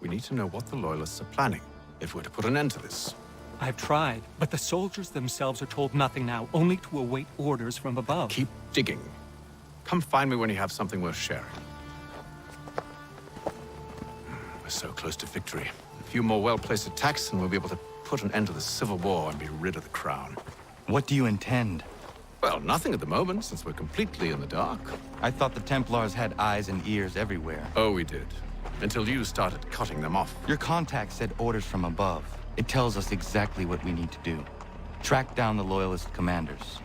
We need to know what the Loyalists are planning, if we're to put an end to this. I've tried, but the soldiers themselves are told nothing now, only to await orders from above. Keep digging. Come find me when you have something worth sharing. We're so close to victory. A few more well-placed attacks and we'll be able to put an end to the Civil War and be rid of the Crown. What do you intend? Well, nothing at the moment, since we're completely in the dark. I thought the Templars had eyes and ears everywhere. Oh, we did. Until you started cutting them off. Your contact said orders from above. It tells us exactly what we need to do. Track down the Loyalist commanders.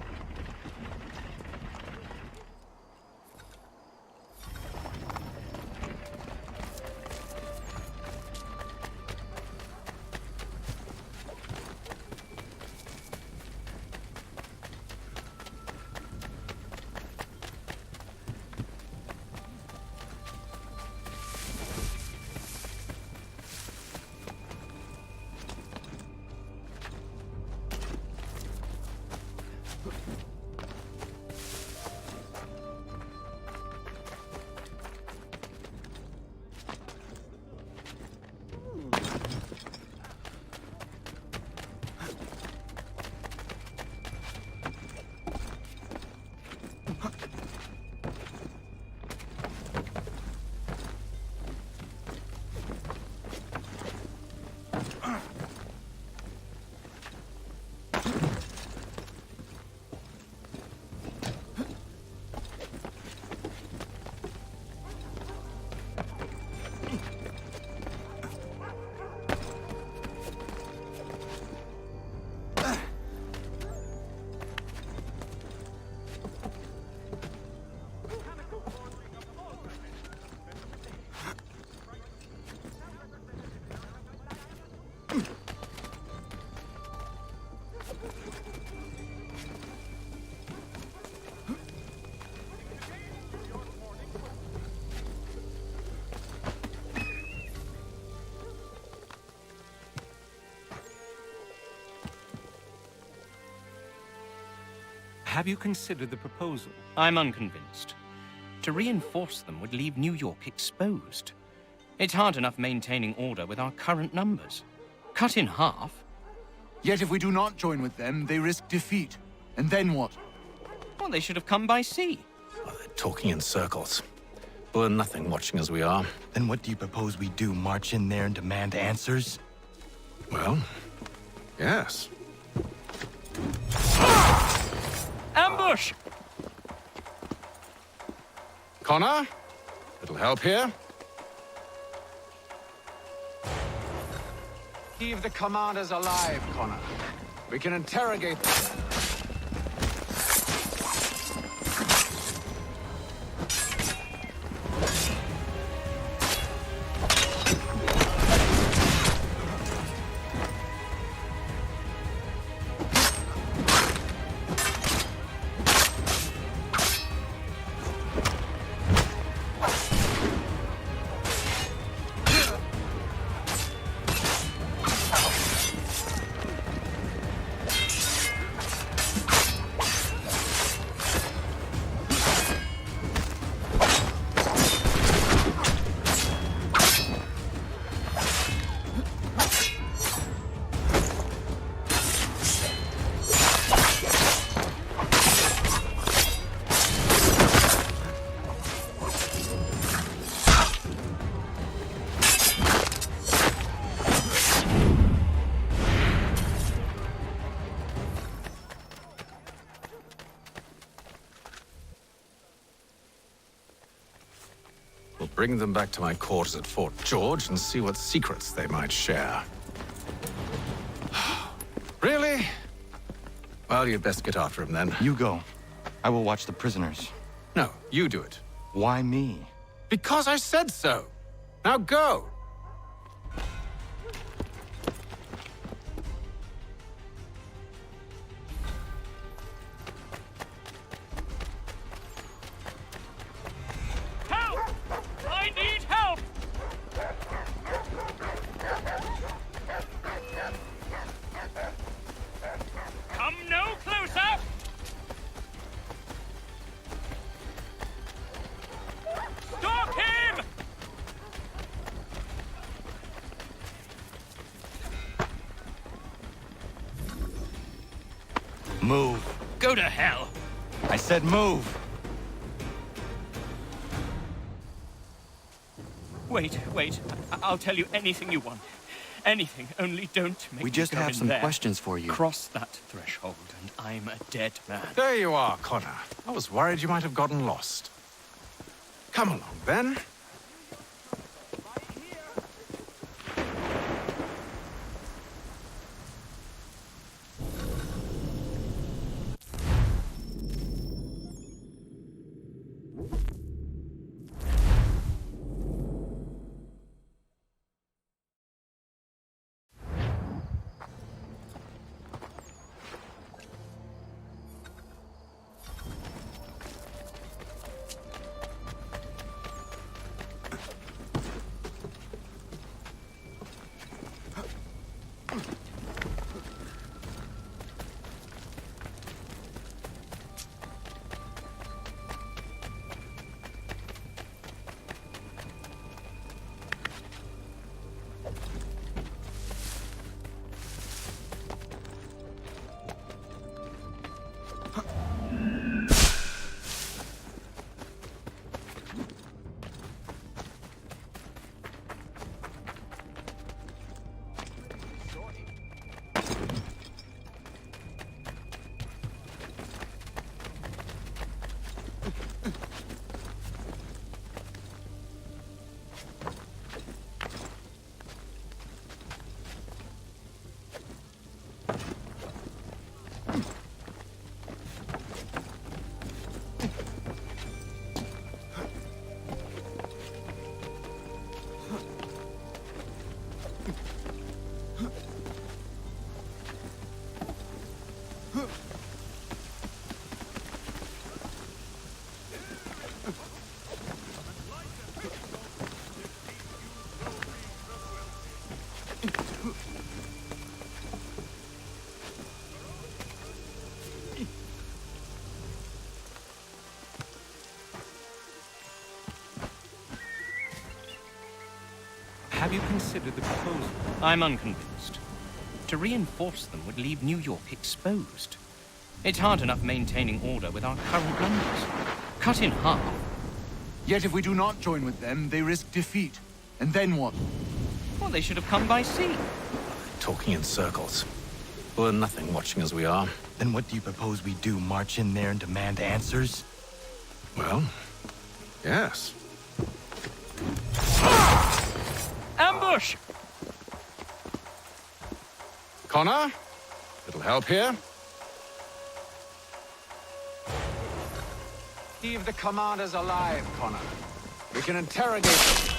Have you considered the proposal? I'm unconvinced. To reinforce them would leave New York exposed. It's hard enough maintaining order with our current numbers. Cut in half? Yet if we do not join with them, they risk defeat. And then what? Well, they should have come by sea. Well, they're talking in circles. We're nothing watching as we are. Then what do you propose we do? March in there and demand answers? Well, yes. Ambush! Connor? Little help here? Keep the commanders alive, Connor. We can interrogate them. We'll bring them back to my quarters at Fort George and see what secrets they might share. Really? Well, you'd best get after him then. You go. I will watch the prisoners. No, you do it. Why me? Because I said so. Now go! Help! I need help! Come no closer! Stop him! Move. Go to hell! I said move. Wait. I'll tell you anything you want. Anything, only don't make We me just go have in some there. questions for you. Cross that threshold, and I'm a dead man. There you are, Connor. I was worried you might have gotten lost. Come along, then. Have you considered the proposal? I'm unconvinced. To reinforce them would leave New York exposed. It's hard enough maintaining order with our current numbers. Cut in half. Yet if we do not join with them, they risk defeat. And then what? Well, they should have come by sea. Talking in circles. We're nothing watching as we are. Then what do you propose we do? March in there and demand answers? Well, yes. Ambush! Connor? Little help here? Leave the commanders alive, Connor. We can interrogate them.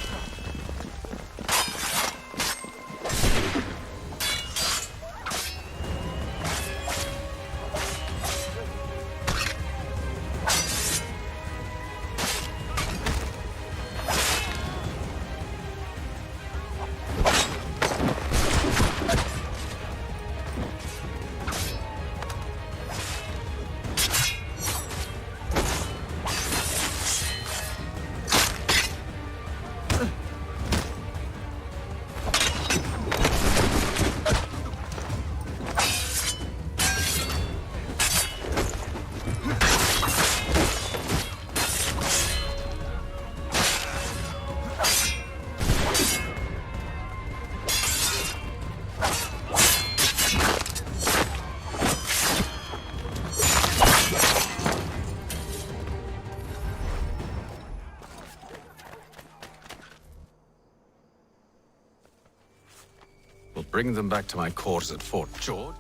We'll bring them back to my quarters at Fort George.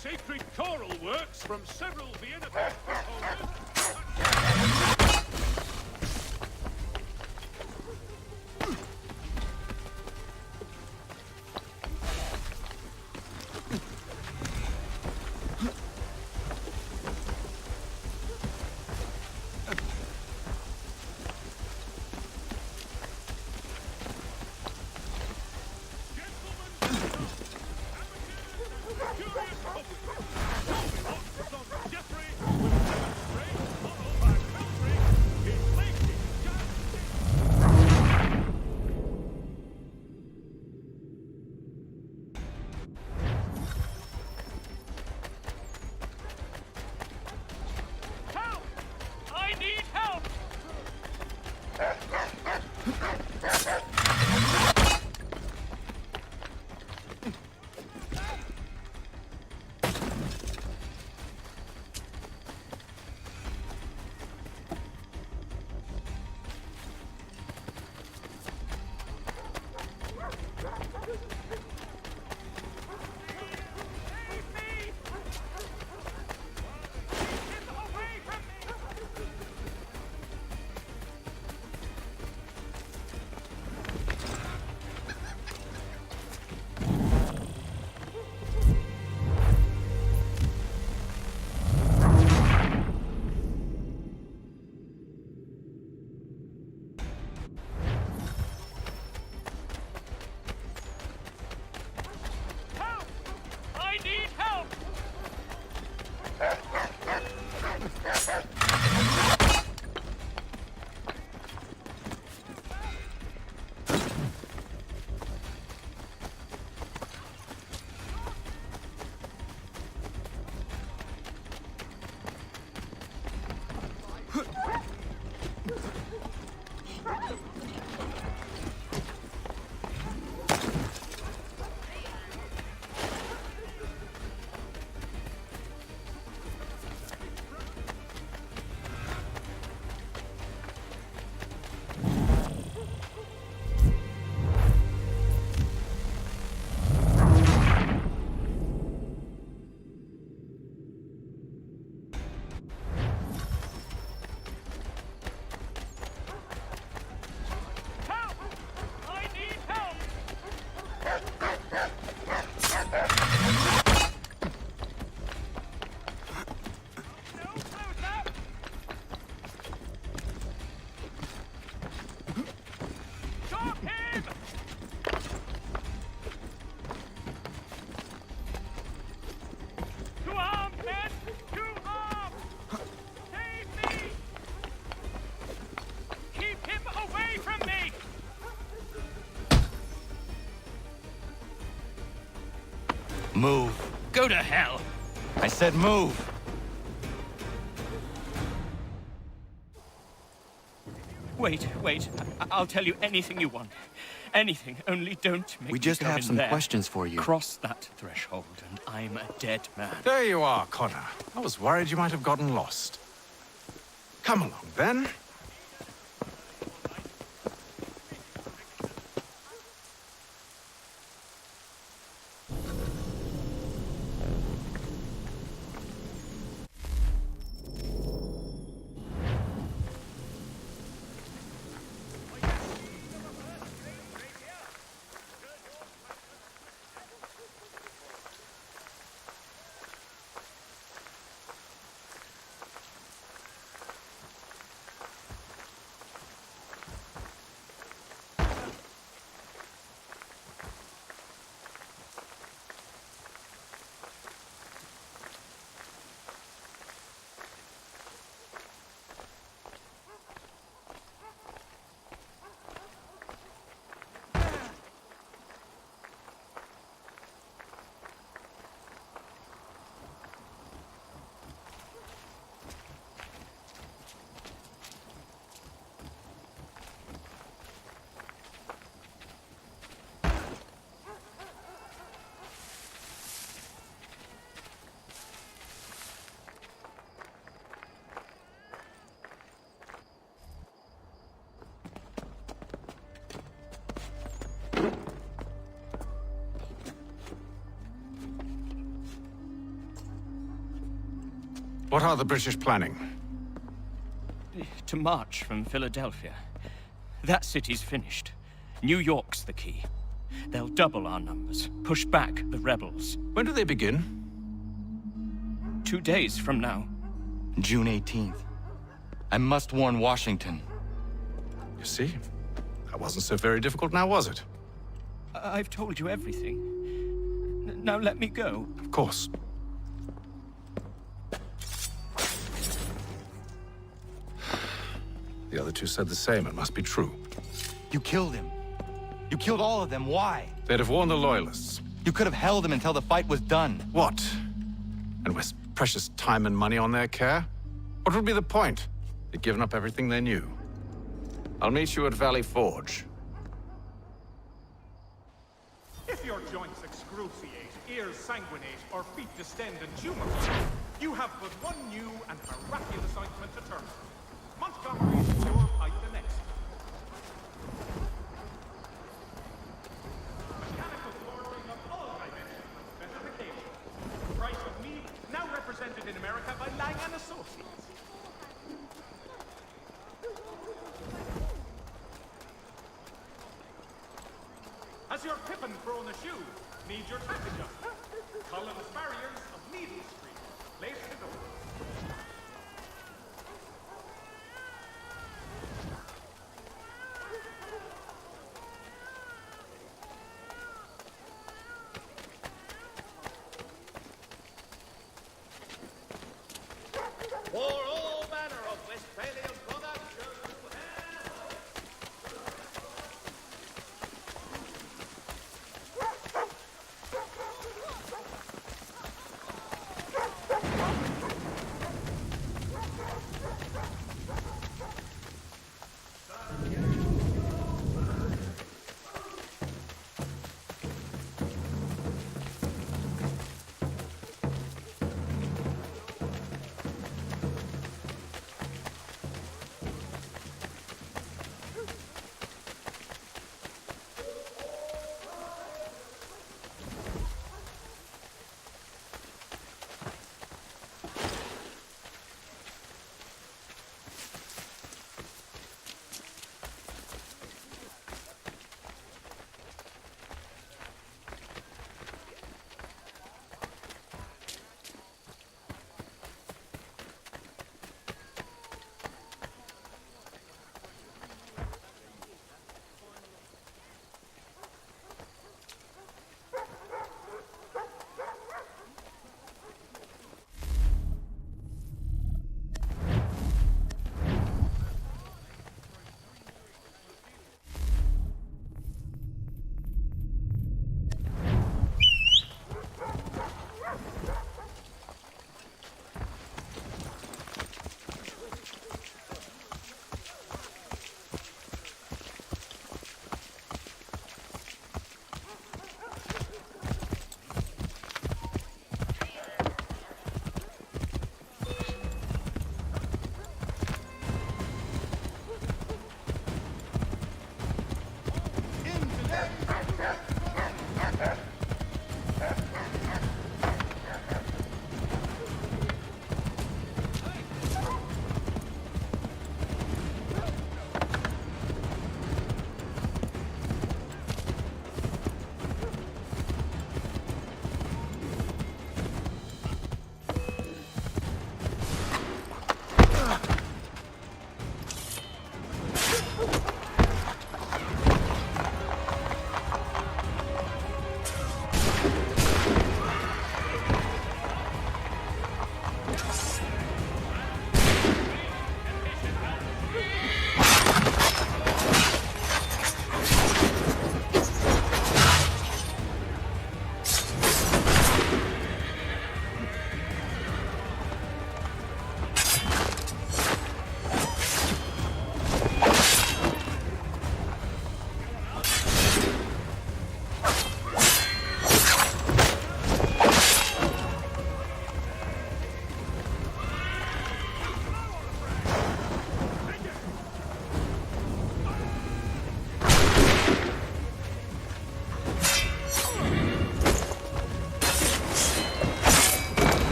Sacred choral works from several Vienna composers. Curious public. Jeffrey Move. Go to hell! I said move. Wait. I'll tell you anything you want. Anything, only don't make We me just go have in some there. questions for you. Cross that threshold, and I'm a dead man. There you are, Connor. I was worried you might have gotten lost. Come along, then. What are the British planning? To march from Philadelphia. That city's finished. New York's the key. They'll double our numbers, push back the rebels. When do they begin? 2 days from now. June 18th. I must warn Washington. You see? That wasn't so very difficult now, was it? I've told you everything. Now let me go. Of course. The other two said the same. It must be true. You killed him. You killed all of them. Why? They'd have warned the Loyalists. You could have held him until the fight was done. What? And waste precious time and money on their care? What would be the point? They'd given up everything they knew. I'll meet you at Valley Forge. If your joints excruciate, ears sanguinate, or feet distend and tumorify, you have but one new and miraculous ointment to turn to. Montgomery's Pure Pipe the Next. Mechanical flooring of all dimensions and specifications. Price of meat, now represented in America by Lang & Associates. Has your pippin thrown a shoe? Need your tack adjusted? Columns barriers of needle street. Place to go. For all manner of Westphalian production.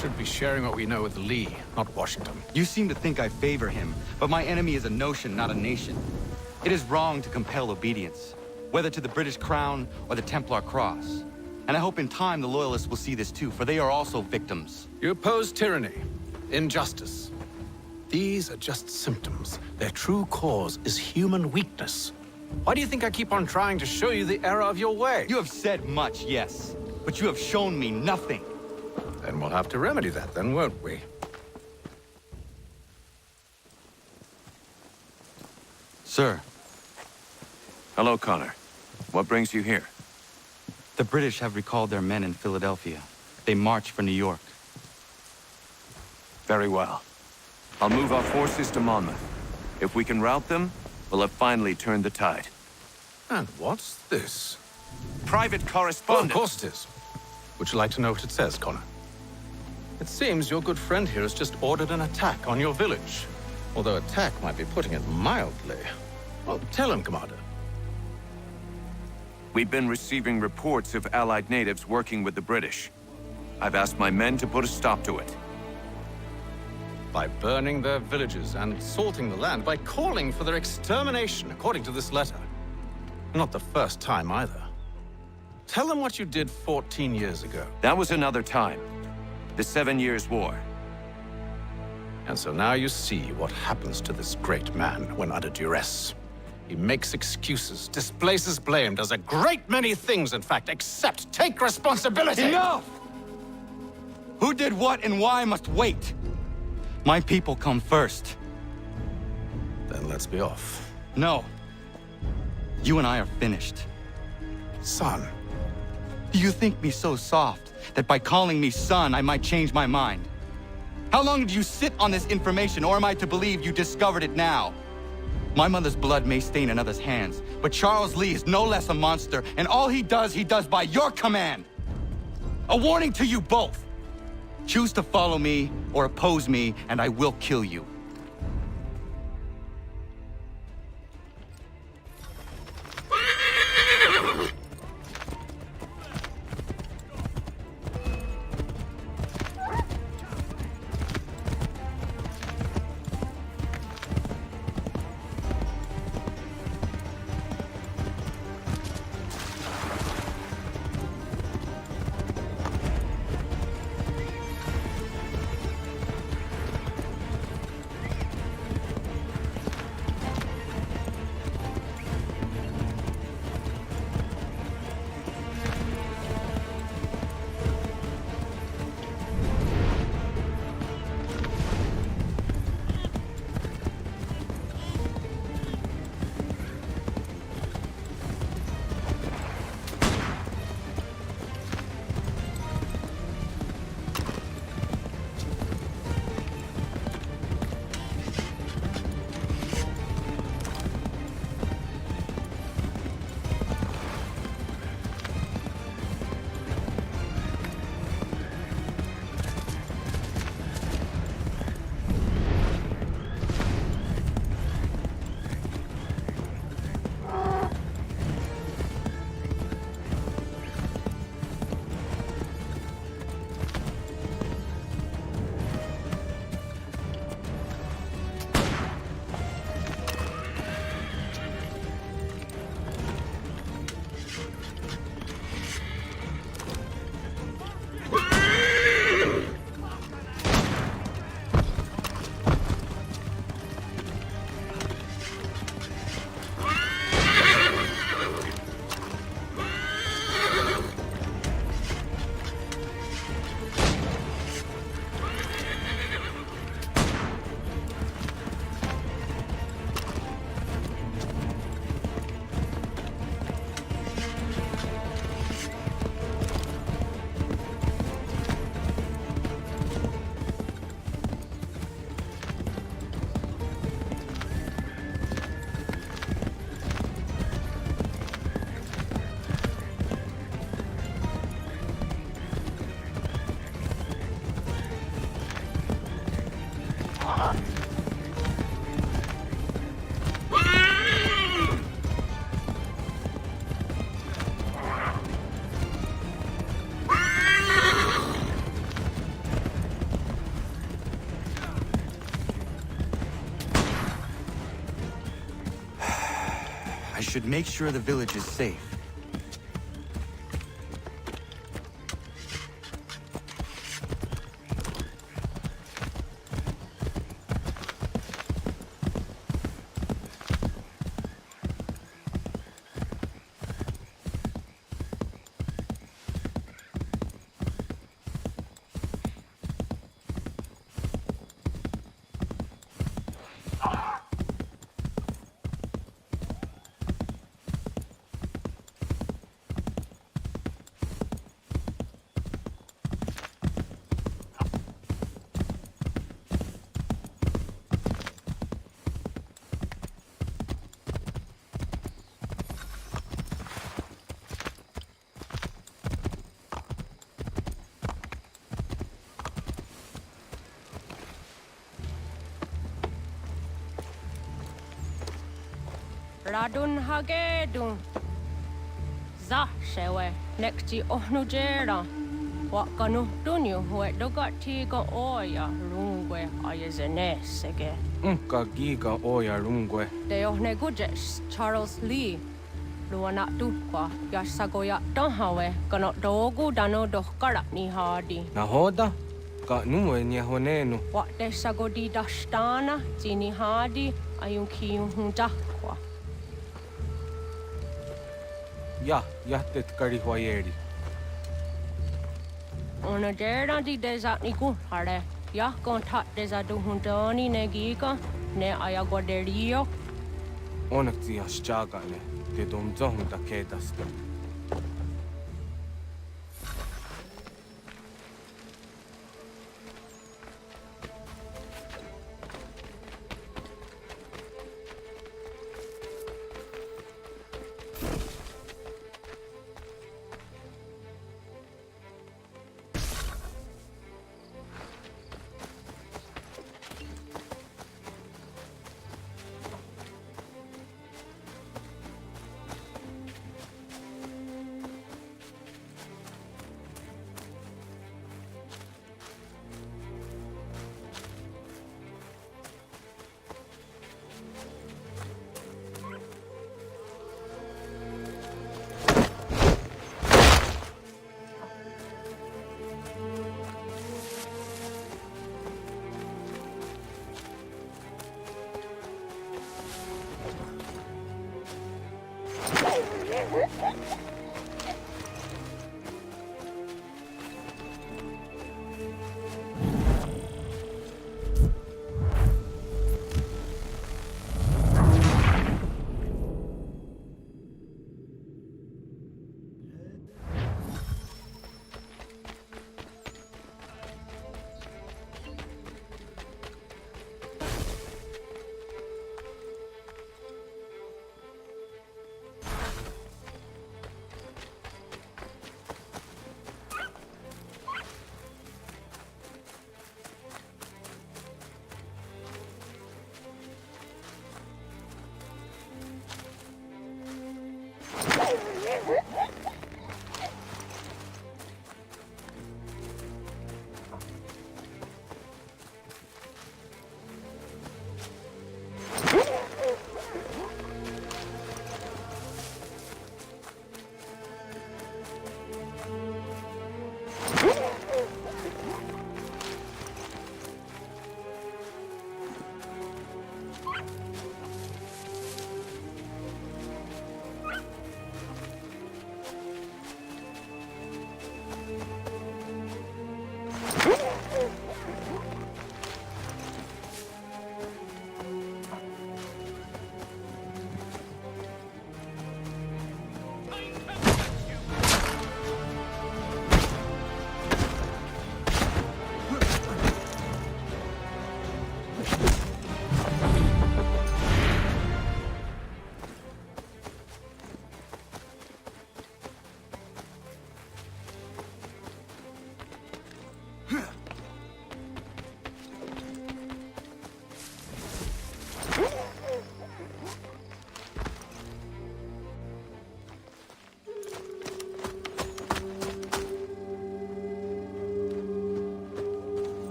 Should be sharing what we know with Lee, not Washington. You seem to think I favor him, but my enemy is a notion, not a nation. It is wrong to compel obedience, whether to the British Crown or the Templar Cross. And I hope in time the Loyalists will see this too, for they are also victims. You oppose tyranny, injustice. These are just symptoms. Their true cause is human weakness. Why do you think I keep on trying to show you the error of your way? You have said much, yes, but you have shown me nothing. Then we'll have to remedy that then, won't we? Sir, Hello, Connor. What brings you here? the British have recalled their men in Philadelphia. They march for New York. Very well. I'll move our forces to Monmouth. If we can rout them, we'll have finally turned the tide. And what's this? Private Oh, of correspondence! course it is. Would you like to know what it says, Connor? It seems your good friend here has just ordered an attack on your village. Although attack might be putting it mildly. Well, tell him, Commander. We've been receiving reports of Allied natives working with the British. I've asked my men to put a stop to it. By burning their villages and salting the land, by calling for their extermination, according to this letter. Not the first time, either. Tell them what you did 14 years ago. That was another time. The 7 Years' War. And so now you see what happens to this great man when under duress. He makes excuses, displaces blame, does a great many things, in fact, except take responsibility! Enough! Who did what and why must wait. My people come first. Then let's be off. No. You and I are finished. Son. Do you think me so soft that by calling me son, I might change my mind? How long did you sit on this information, or am I to believe you discovered it now? My mother's blood may stain another's hands, but Charles Lee is no less a monster, and all he does by your command. A warning to you both. Choose to follow me or oppose me, and I will kill you. I should make sure the village is safe. Radun hagedun. Za shewe nekti ohnujera. Wakanu dunyu hue dogati ga oya rungwe ayazenesege. Ka giga oya rungwe. De ohne gujes Charles Lee. Luana tukwa yasagoya donhawe kano dogu dano dohkara ni hadi. Nahoda? Ka numwe ni honenu. Wa de sagodi dashtana tini hadi ayun kiyun hundakwa. Ja tet kari hoyeri. Ona dera di desa ni hare. Ya kontak desa du hundani negika ne ayagoderio. Onak ti ashchagane. Te dom zohun da kedasta.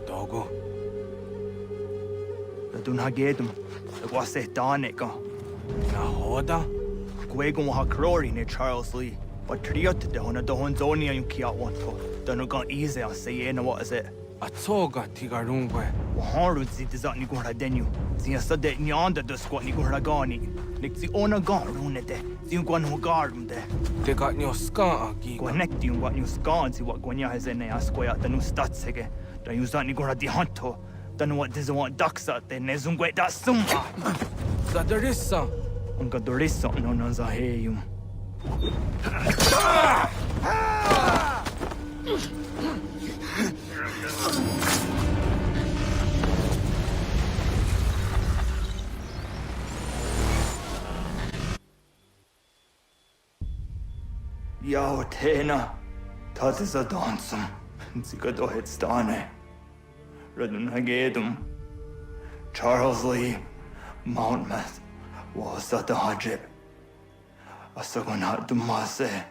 dogo. Radun hagedum. Wase danika. Na hoda? Gwegum ha crori ne Charles Lee. But triot de hona do hon zonia yung kia wanto. Dano gan easy I say na what is it? Atsoga tigarungwe. Waharu zi dizat ni gora denu. Zi asade nyanda do squat ni gora gani. Nik zi ona gan rune de. Zi yung gwan hogarum de. Te got nyo ska giga. Gwanek di yung gwan yung skan zi wat gwanya hezene askoya danu statsege. Da yung zat ni gora di hanto. Danu wat dizo wat daksa de ne zungwe da summa. Sadarissa. Unga dorissa no na za heyum. Yao tena, dat is a dansum. Zika do het stane. Redun hagedum. Charles Lee, Mountmouth, was that the hajib. Asagonat dumase.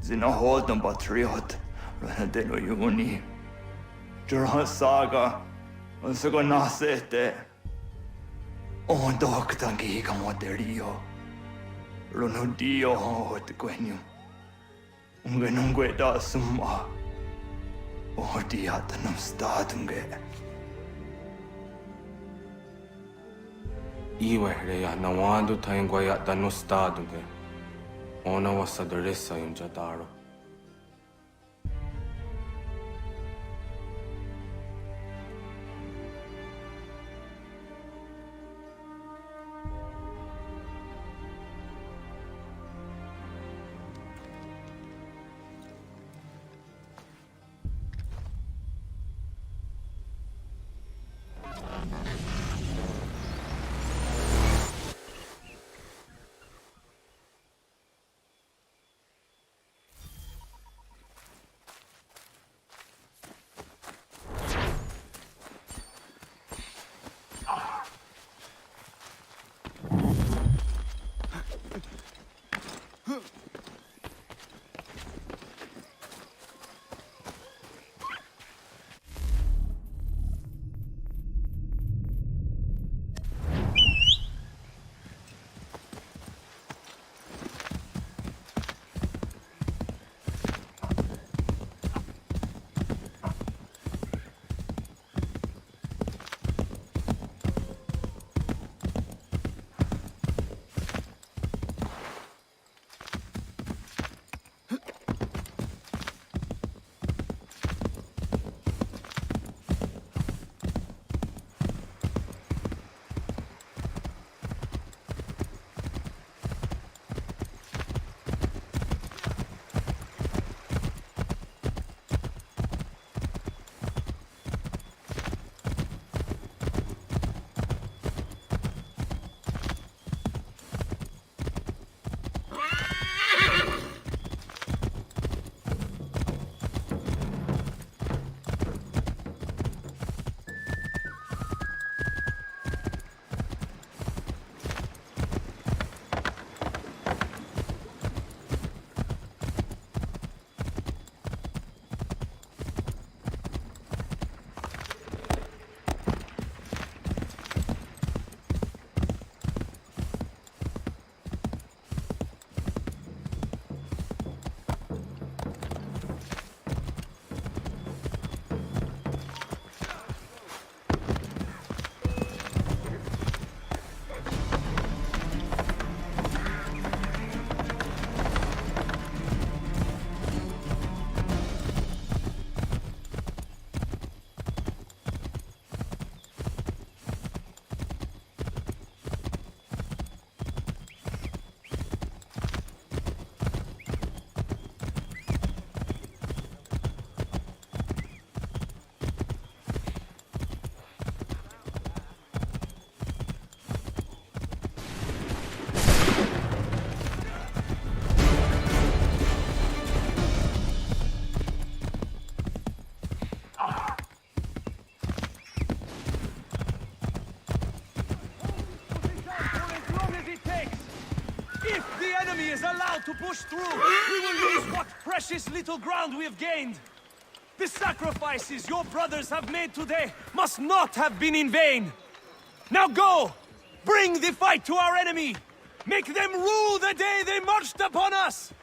Zina hodam patriot. Ranadelo yuni. Jurhan saga. Asagonasete. On doktangi kamoterio. Runudio hot gwenum. Ungenungwe da summa. Odiatanum statunge. Iwe reya nawando taingwa ya dano staduge. Ona wa sadarissa yung jadaro. To push through, we will lose what precious little ground we have gained. The sacrifices your brothers have made today must not have been in vain! Now go! Bring the fight to our enemy! Make them rue the day they marched upon us!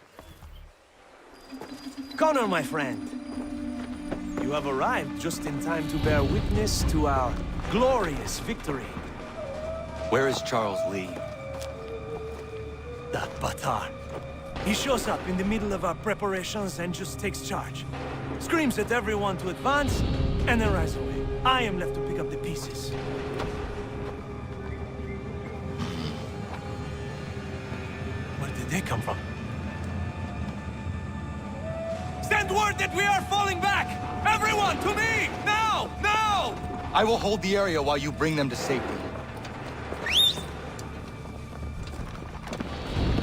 Connor, my friend, you have arrived just in time to bear witness to our glorious victory. Where is Charles Lee? That Batar. He shows up in the middle of our preparations and just takes charge. Screams at everyone to advance, and then rides away. I am left to pick up the pieces. Where did they come from? Send word that we are falling back! Everyone, to me! Now! Now! I will hold the area while you bring them to safety.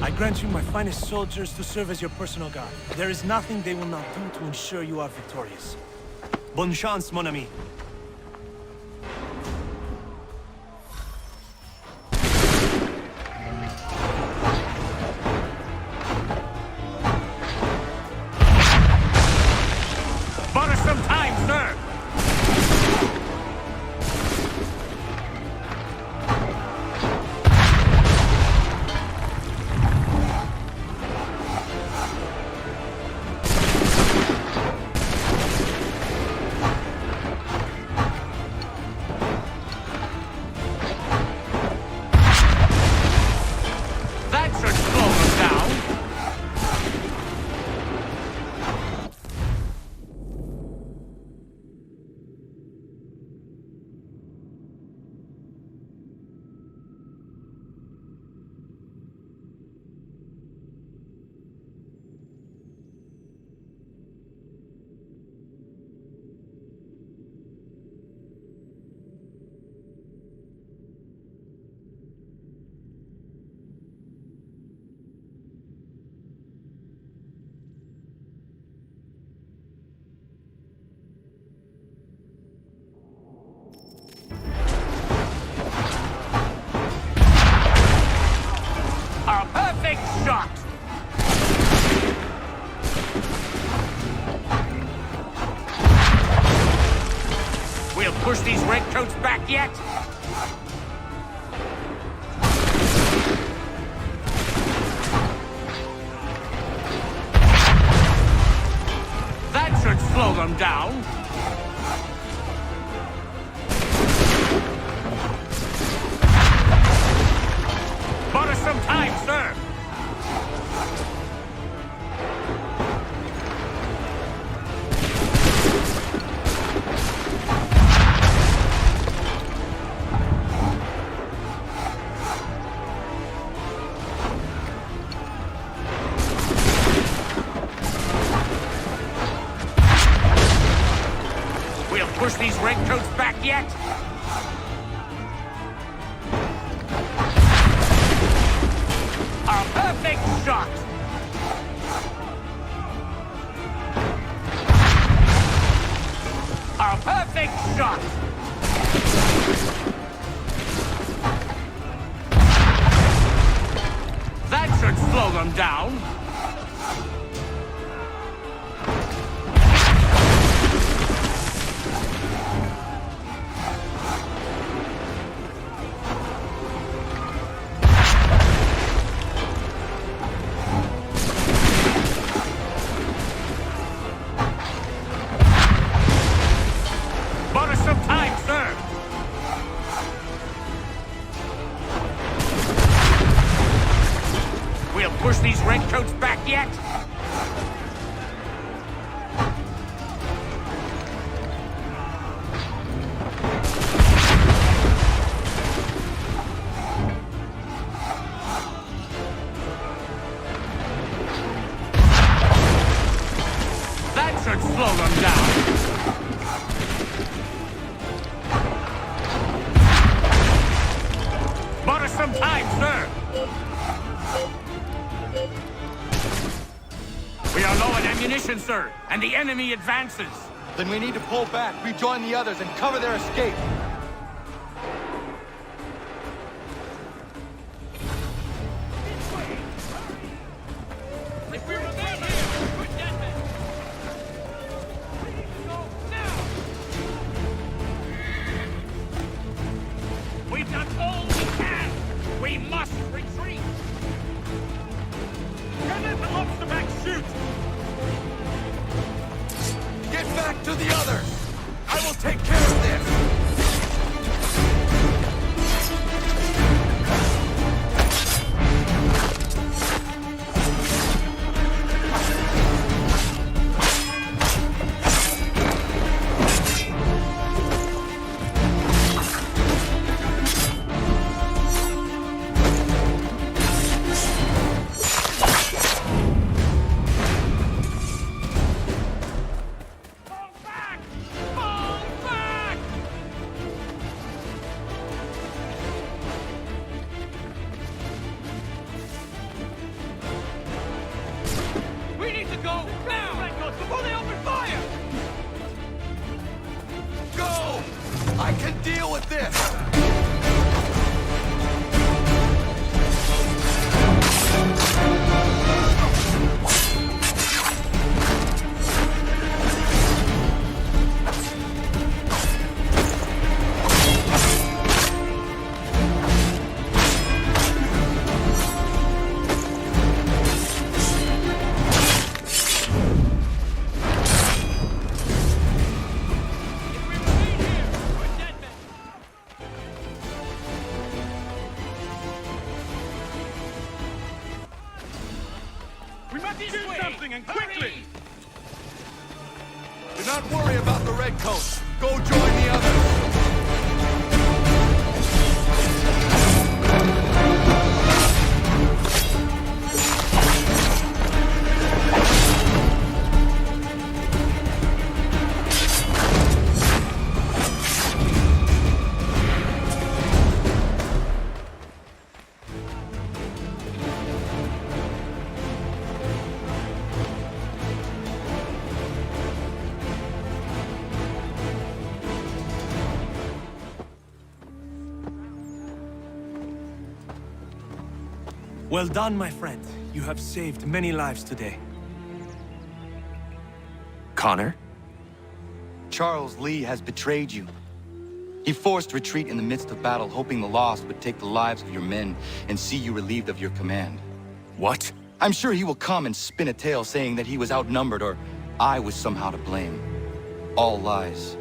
I grant you my finest soldiers to serve as your personal guard. There is nothing they will not do to ensure you are victorious. Bonne chance, mon ami. Bought us some time, sir! Shot! We'll push these redcoats back yet? That should slow them down. Bought us some time, sir! Push these redcoats back yet? A perfect shot! A perfect shot! That should slow them down. Push these redcoats back yet? That should slow them down. Bought us some time, sir. We are low on ammunition, sir, and the enemy advances. Then we need to pull back, rejoin the others, and cover their escape. If we remain here, we're Desmond. back to the others! I will take care of this! And quickly! Do not worry about the redcoats. Go join the others. Well done, my friend. You have saved many lives today. Connor? Charles Lee has betrayed you. He forced retreat in the midst of battle, hoping the loss would take the lives of your men and see you relieved of your command. What? I'm sure he will come and spin a tale saying that he was outnumbered or I was somehow to blame. All lies.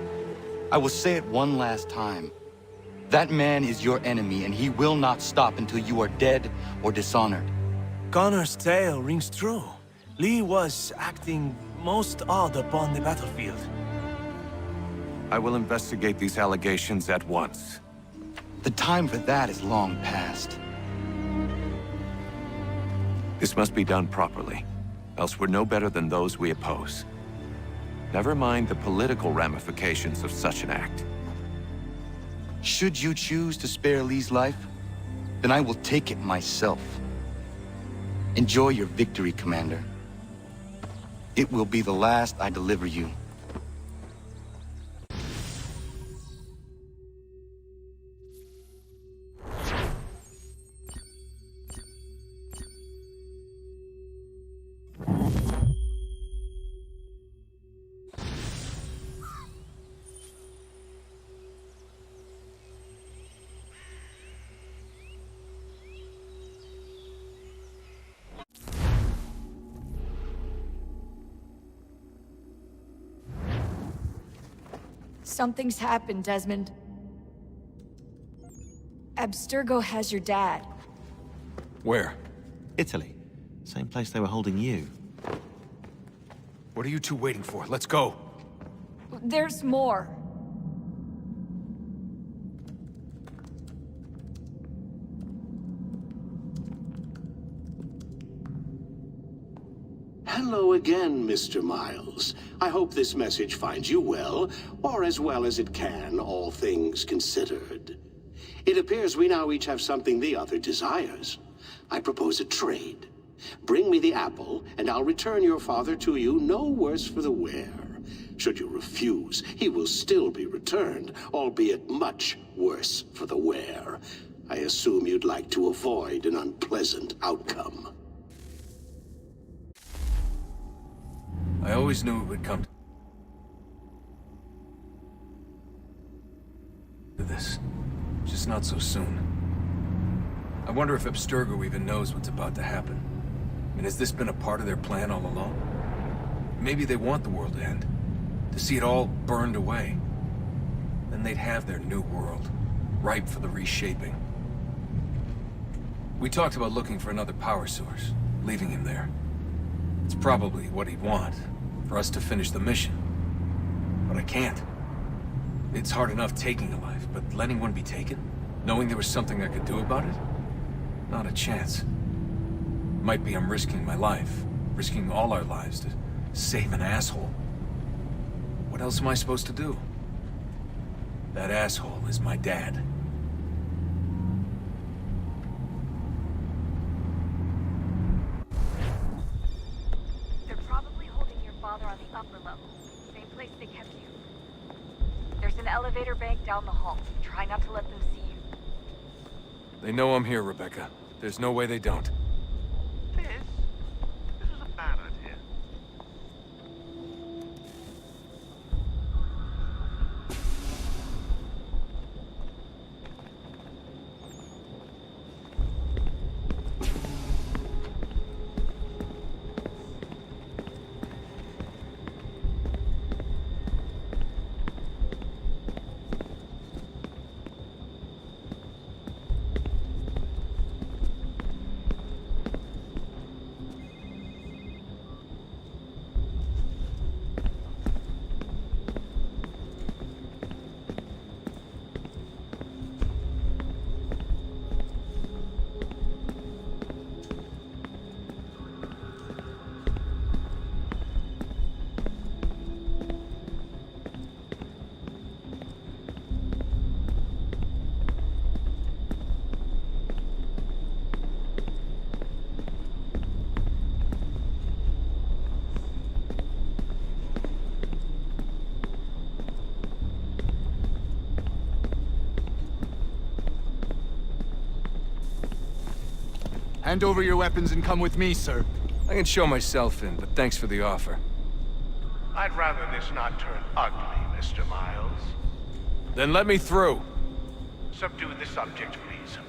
I will say it one last time. That man is your enemy, and he will not stop until you are dead or dishonored. Connor's tale rings true. Lee was acting most odd upon the battlefield. I will investigate these allegations at once. The time for that is long past. This must be done properly, else we're no better than those we oppose. Never mind the political ramifications of such an act. Should you choose to spare Lee's life, then I will take it myself. Enjoy your victory, Commander. It will be the last I deliver you. Something's happened, Desmond. Abstergo has your dad. Where? Italy. Same place they were holding you. What are you two waiting for? Let's go. There's more. Hello again, Mr. Miles. I hope this message finds you well, or as well as it can, all things considered. It appears we now each have something the other desires. I propose a trade. Bring me the apple, and I'll return your father to you no worse for the wear. Should you refuse, he will still be returned, albeit much worse for the wear. I assume you'd like to avoid an unpleasant outcome. I always knew it would come to this. Just not so soon. I wonder if Abstergo even knows what's about to happen. I mean, has this been a part of their plan all along? Maybe they want the world to end. To see it all burned away. Then they'd have their new world, ripe for the reshaping. We talked about looking for another power source, leaving him there. It's probably what he'd want, for us to finish the mission. But I can't. It's hard enough taking a life, but letting one be taken? Knowing there was something I could do about it? Not a chance. Might be I'm risking my life, risking all our lives to save an asshole. What else am I supposed to do? That asshole is my dad. They're probably holding your father on the upper level. Same place they kept you. There's an elevator bank down the hall. Try not to let them see you. They know I'm here, Rebecca. There's no way they don't. This is a bad idea. Hand over your weapons and come with me, sir. I can show myself in, but thanks for the offer. I'd rather this not turn ugly, Mr. Miles. Then let me through. Subdue the subject, please.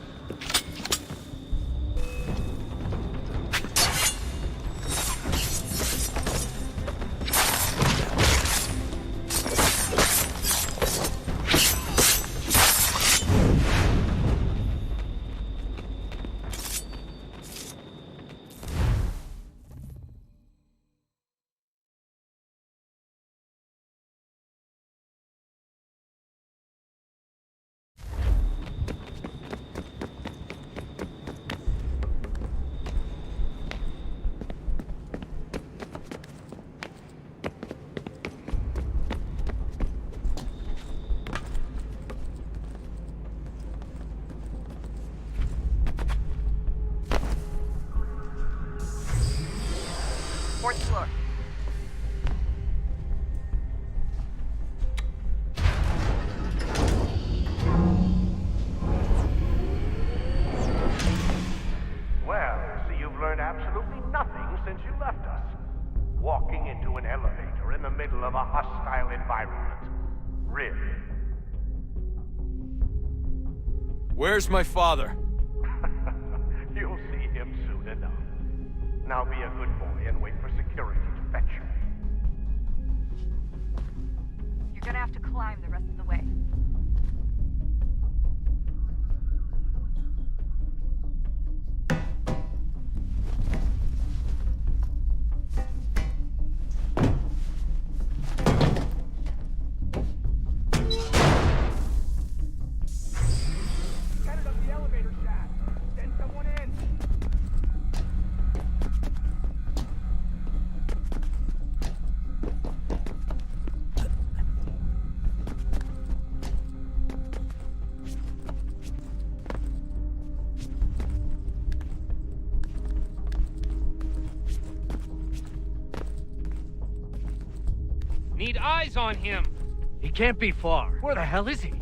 Fourth floor. Well, so you've learned absolutely nothing since you left us. Walking into an elevator in the middle of a hostile environment. Really? Where's my father? You'll see him soon enough. Now be a good boy and wait for security to fetch you. You're gonna have to climb the rest of the way. Headed up the elevator shaft. Send someone in. Need eyes on him. He can't be far. Where the hell is he?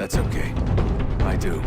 That's okay. I do.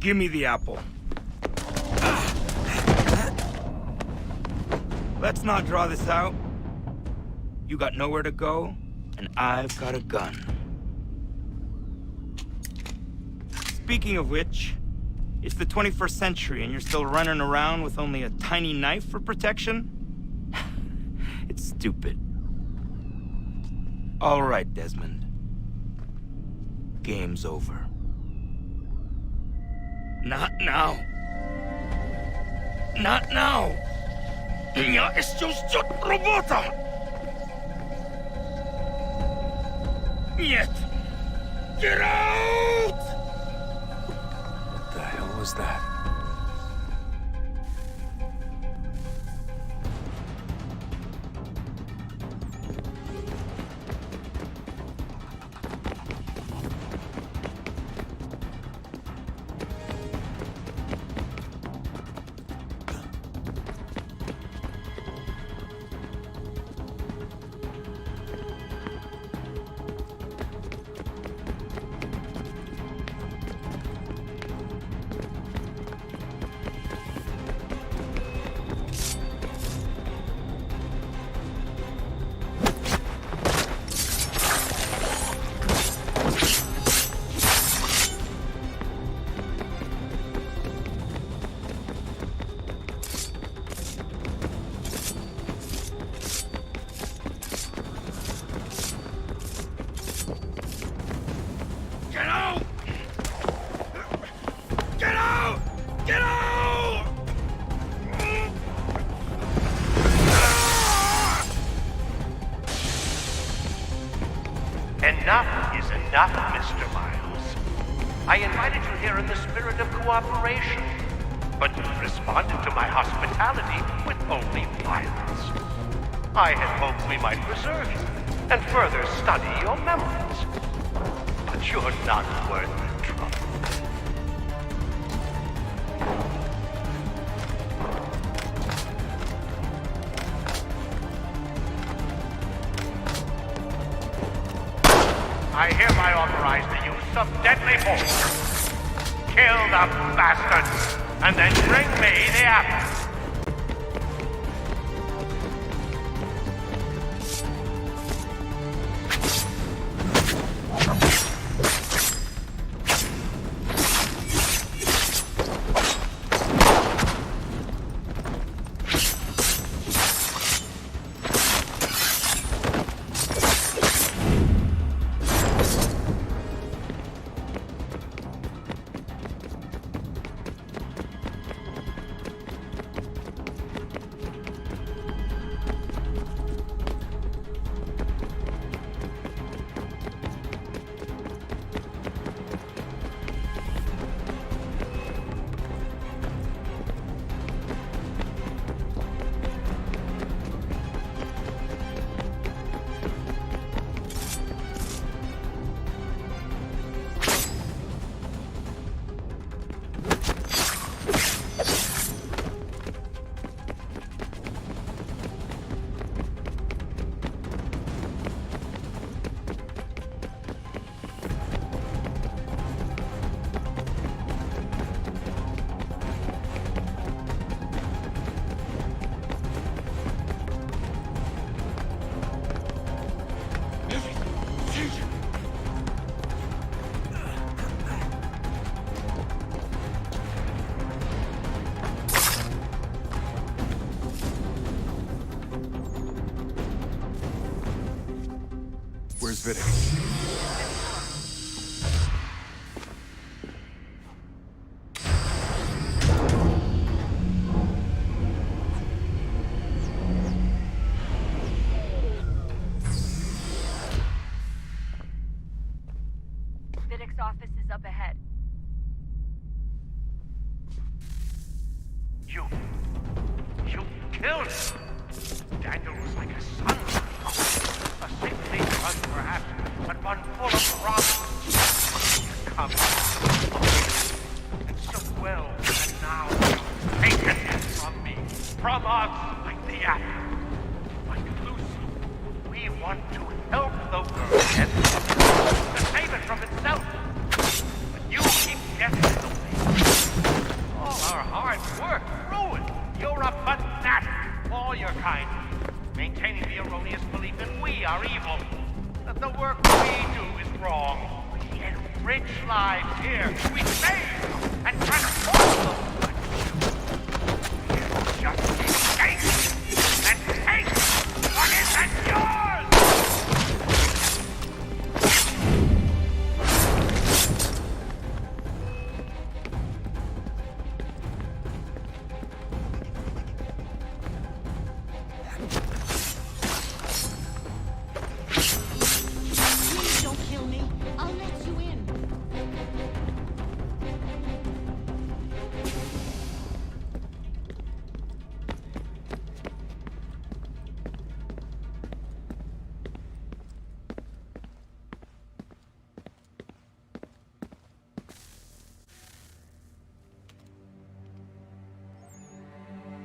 Give me the apple. Let's not draw this out. You got nowhere to go, and I've got a gun. Speaking of which, it's the 21st century and you're still running around with only a tiny knife for protection? It's stupid. All right, Desmond. Game's over. Not now. Not now. Я еще ждет работа. Нет. Get out! What the hell was that? Enough is enough, Mr. Miles. I invited you here in the spirit of cooperation, but you responded to my hospitality with only violence. I had hoped we might preserve you and further study your memories. But you're not worth the trouble. I hereby authorize the use of deadly force. Kill the bastards, and then bring me the apple. Where's Vidic? Vidic's office is up ahead. You killed him! Daniel was like a son. A saintly one, perhaps, but one full of promise. You come and so well, and now taken it from me, from us, like the apple. Like Lucy, we want to help the world and to save it from itself. But you keep getting in the way. All our hard work ruined. You're a fanatic, all your kind. Maintaining the erroneous belief that we are evil, that the work we do is wrong. We enrich lives here. We save and transform them. You just escape and take what isn't yours!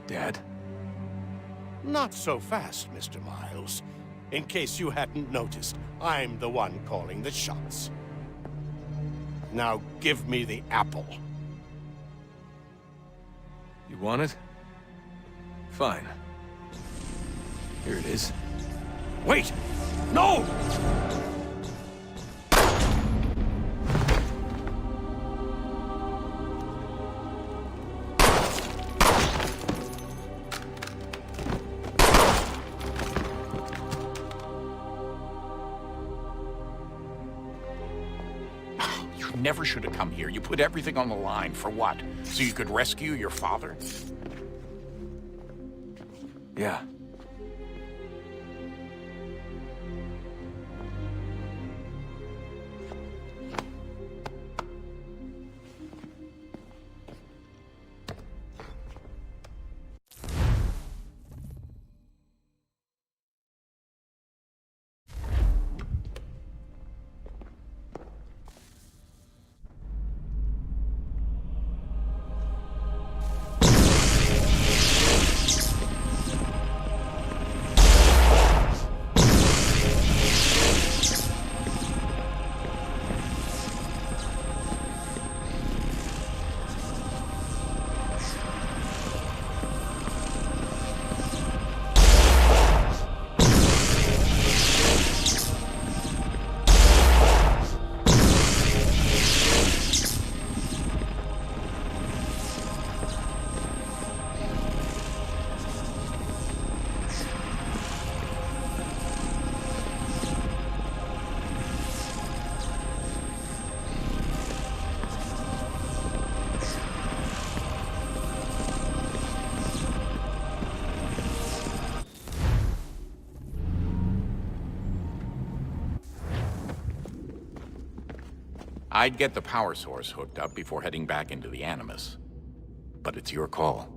Dad? Not so fast, Mr. Miles. In case you hadn't noticed, I'm the one calling the shots. Now give me the apple. You want it? Fine. Here it is. Wait! No! Never should have come here. You put everything on the line. For what? So you could rescue your father? Yeah. I'd get the power source hooked up before heading back into the Animus. But it's your call.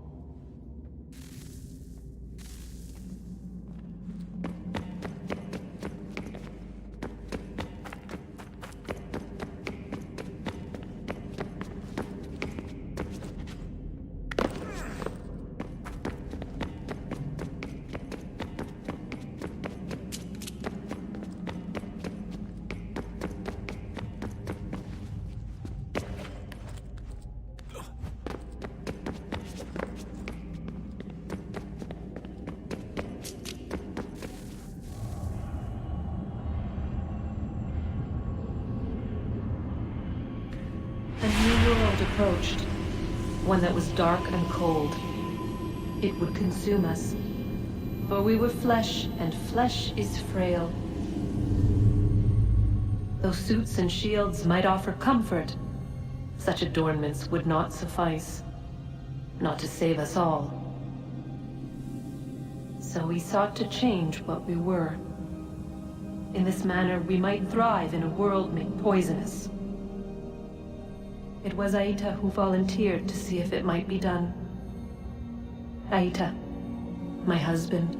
approached. One that was dark and cold. It would consume us. For we were flesh, and flesh is frail. Though suits and shields might offer comfort, such adornments would not suffice. Not to save us all. So we sought to change what we were. In this manner, we might thrive in a world made poisonous. It was Aita who volunteered to see if it might be done. Aita, my husband,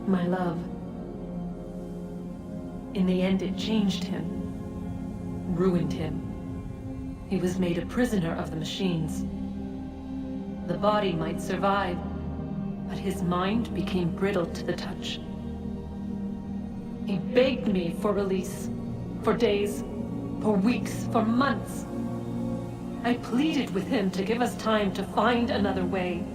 my love. In the end, it changed him, ruined him. He was made a prisoner of the machines. The body might survive, but his mind became brittle to the touch. He begged me for release, for days, for weeks, for months. I pleaded with him to give us time to find another way.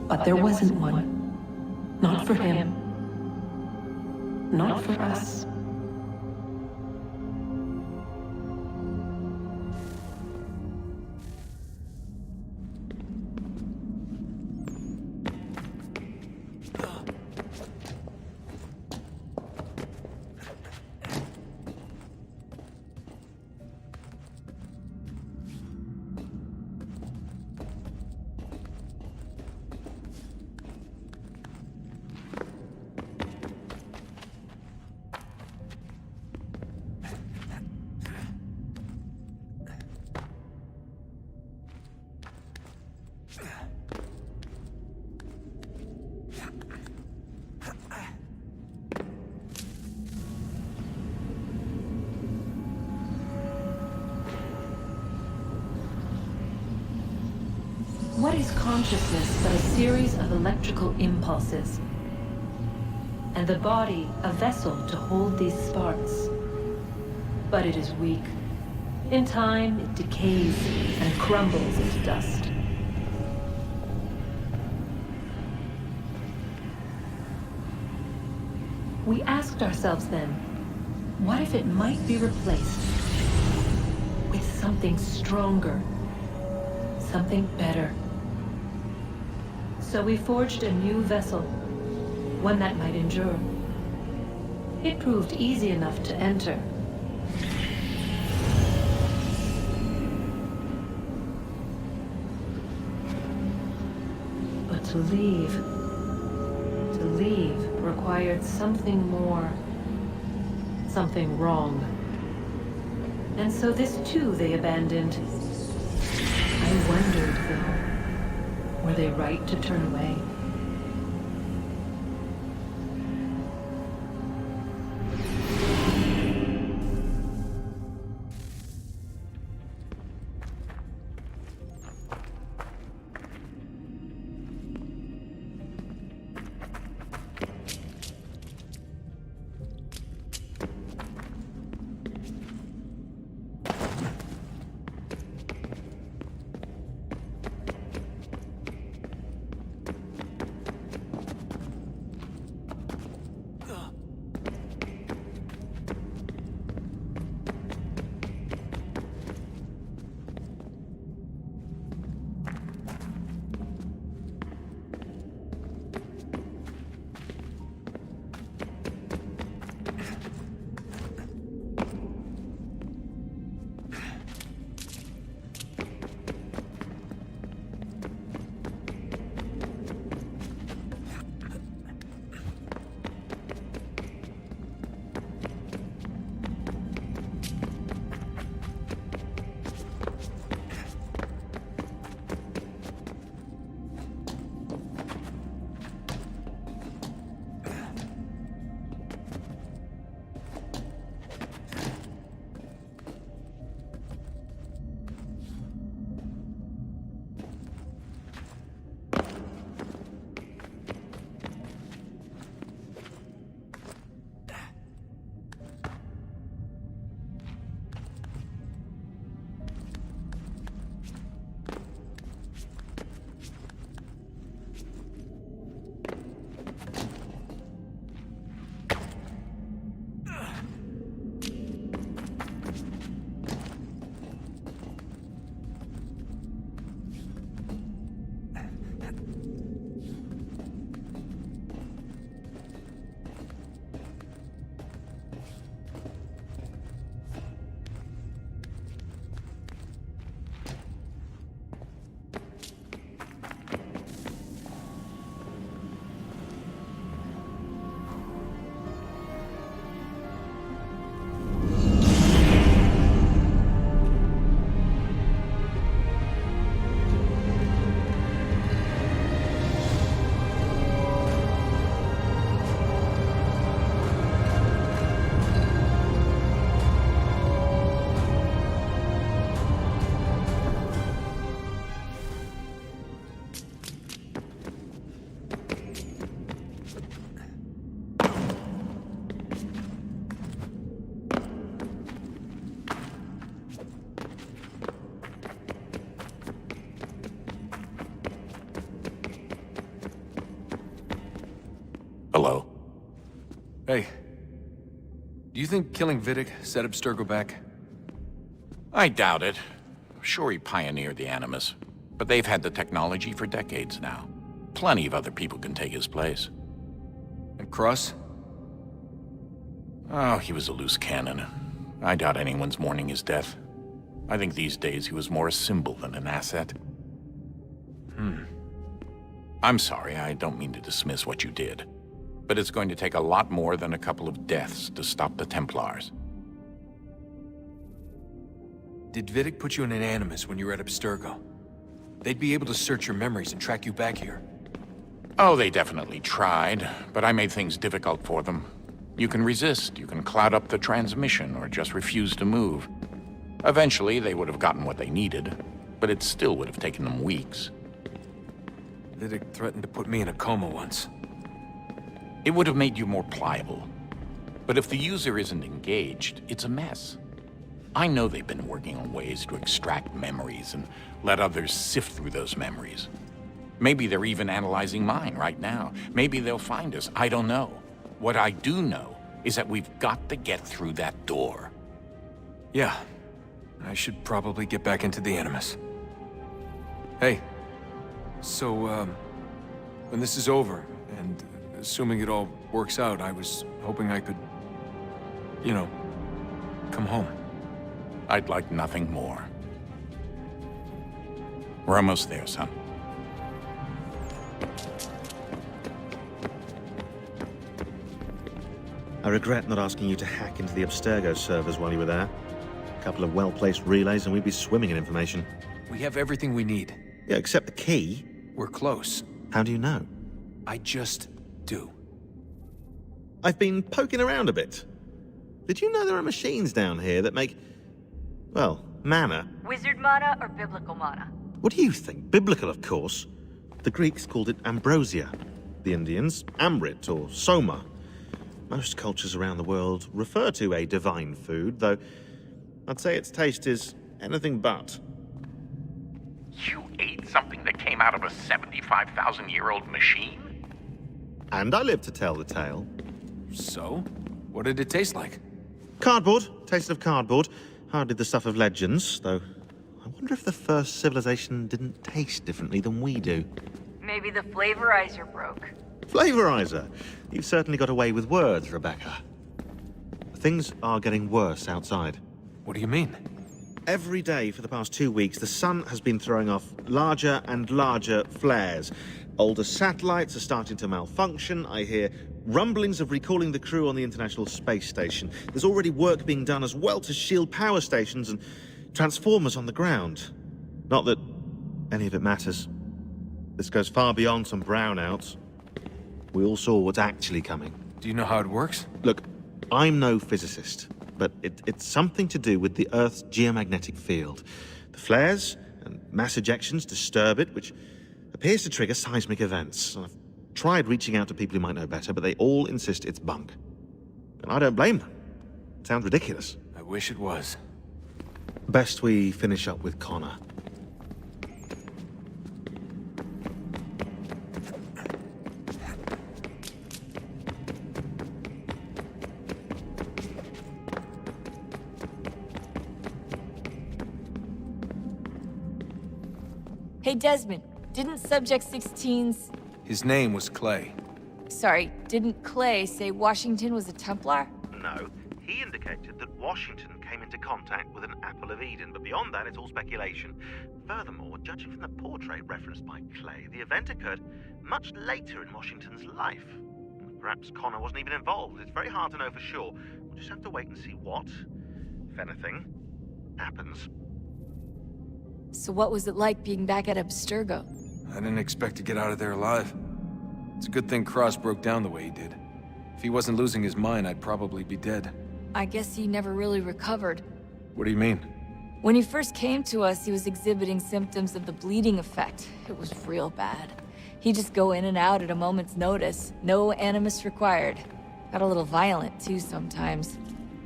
But there wasn't one. Not for him. Not for us. What is consciousness but a series of electrical impulses? And the body a vessel to hold these sparks. But it is weak. In time, it decays and crumbles into dust. We asked ourselves then, what if it might be replaced with something stronger, something better? So we forged a new vessel, one that might endure. It proved easy enough to enter. But to leave required something more, something wrong. And so this too they abandoned. I wondered, though, were they right to turn away? you think killing Vidic set Abstergo back? I doubt it. Sure, he pioneered the Animus, but they've had the technology for decades now. Plenty of other people can take his place. And Cross? Oh, he was a loose cannon. I doubt anyone's mourning his death. I think these days he was more a symbol than an asset. I'm sorry, I don't mean to dismiss what you did. But it's going to take a lot more than a couple of deaths to stop the Templars. Did Vidic put you in an Animus when you were at Abstergo? They'd be able to search your memories and track you back here. Oh, they definitely tried, but I made things difficult for them. You can resist, you can cloud up the transmission, or just refuse to move. Eventually, they would have gotten what they needed, but it still would have taken them weeks. Vidic threatened to put me in a coma once. It would have made you more pliable. But if the user isn't engaged, it's a mess. I know they've been working on ways to extract memories and let others sift through those memories. Maybe they're even analyzing mine right now. Maybe they'll find us. I don't know. What I do know is that we've got to get through that door. Yeah. I should probably get back into the Animus. Hey. So, when this is over, and assuming it all works out, I was hoping I could, you know, come home. I'd like nothing more. We're almost there, son. I regret not asking you to hack into the Abstergo servers while you were there. A couple of well-placed relays and we'd be swimming in information. We have everything we need. Yeah, except the key. We're close. How do you know? I just do. I've been poking around a bit. Did you know there are machines down here that make, well, mana? Wizard mana or biblical mana? What do you think? Biblical, of course. The Greeks called it ambrosia. The Indians, amrit or soma. Most cultures around the world refer to a divine food, though I'd say its taste is anything but. You ate something that came out of a 75,000-year-old machine? And I live to tell the tale. So? What did it taste like? Cardboard. Taste of cardboard. Hardly the stuff of legends, though. I wonder if the first civilization didn't taste differently than we do. Maybe the flavorizer broke. Flavorizer. You've certainly got away with words, Rebecca. Things are getting worse outside. What do you mean? Every day for the past 2 weeks, the sun has been throwing off larger and larger flares. Older satellites are starting to malfunction. I hear rumblings of recalling the crew on the International Space Station. There's already work being done as well to shield power stations and transformers on the ground. Not that any of it matters. This goes far beyond some brownouts. We all saw what's actually coming. Do you know how it works? Look, I'm no physicist, but it's something to do with the Earth's geomagnetic field. The flares and mass ejections disturb it, which appears to trigger seismic events. I've tried reaching out to people who might know better, but they all insist it's bunk. And I don't blame them. It sounds ridiculous. I wish it was. Best we finish up with Connor. Hey, Desmond, didn't Subject 16's... His name was Clay. Sorry, didn't Clay say Washington was a Templar? No, he indicated that Washington came into contact with an Apple of Eden, but beyond that, it's all speculation. Furthermore, judging from the portrait referenced by Clay, the event occurred much later in Washington's life. Perhaps Connor wasn't even involved. It's very hard to know for sure. We'll just have to wait and see what, if anything, happens. So what was it like being back at Abstergo? I didn't expect to get out of there alive. It's a good thing Cross broke down the way he did. If he wasn't losing his mind, I'd probably be dead. I guess he never really recovered. What do you mean? When he first came to us, he was exhibiting symptoms of the bleeding effect. It was real bad. He'd just go in and out at a moment's notice. No animus required. Got a little violent, too, sometimes.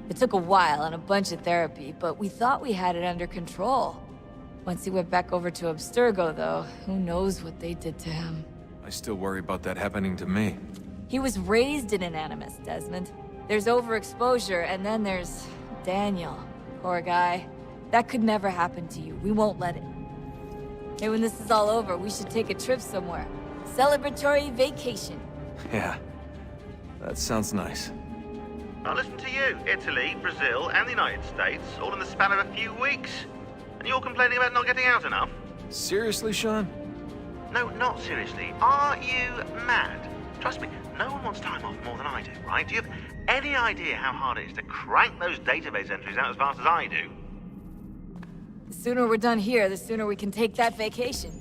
It took a while and a bunch of therapy, but we thought we had it under control. Once he went back over to Abstergo, though, who knows what they did to him. I still worry about that happening to me. He was raised in an animus, Desmond. There's overexposure, and then there's Daniel. Poor guy. That could never happen to you. We won't let it. Hey, when this is all over, we should take a trip somewhere. Celebratory vacation. Yeah. That sounds nice. Now listen to you. Italy, Brazil, and the United States, all in the span of a few weeks. And you're complaining about not getting out enough? Seriously, Sean? No, not seriously. Are you mad? Trust me, no one wants time off more than I do, right? Do you have any idea how hard it is to crank those database entries out as fast as I do? The sooner we're done here, the sooner we can take that vacation.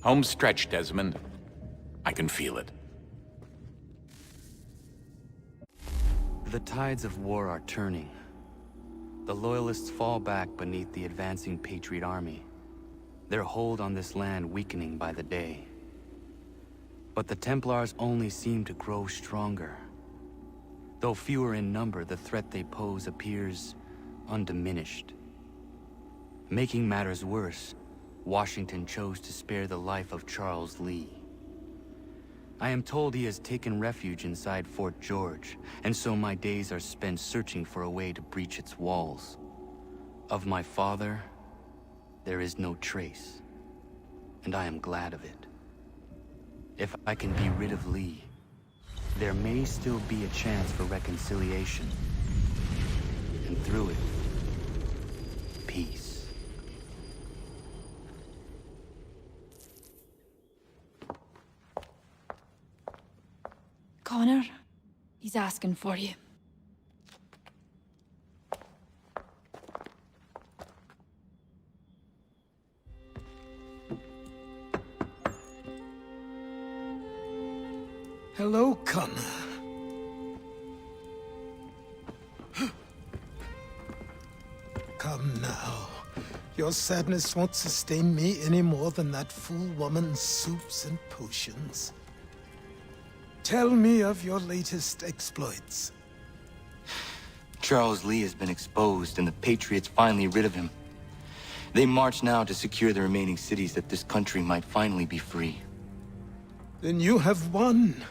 Home stretch, Desmond. I can feel it. The tides of war are turning. The Loyalists fall back beneath the advancing Patriot army, their hold on this land weakening by the day. But the Templars only seem to grow stronger. Though fewer in number, the threat they pose appears undiminished. Making matters worse, Washington chose to spare the life of Charles Lee. I am told he has taken refuge inside Fort George, and so my days are spent searching for a way to breach its walls. Of my father, there is no trace, and I am glad of it. If I can be rid of Lee, there may still be a chance for reconciliation. And through it, peace. Connor, he's asking for you. Hello, Connor. Come now. Your sadness won't sustain me any more than that fool woman's soups and potions. Tell me of your latest exploits. Charles Lee has been exposed, and the Patriots finally rid of him. They march now to secure the remaining cities that this country might finally be free. Then you have won.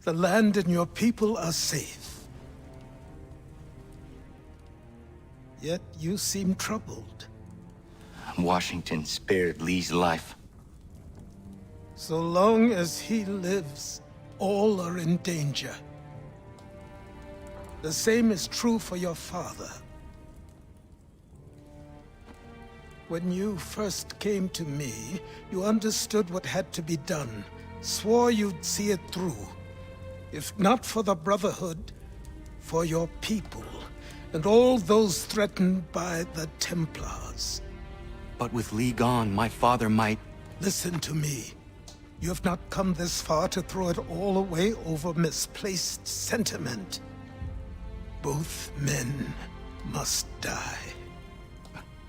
The land and your people are safe. Yet you seem troubled. Washington spared Lee's life. So long as he lives, all are in danger. The same is true for your father. When you first came to me, you understood what had to be done, swore you'd see it through. If not for the Brotherhood, for your people, and all those threatened by the Templars. But with Lee gone, my father might... Listen to me. You have not come this far to throw it all away over misplaced sentiment. Both men must die.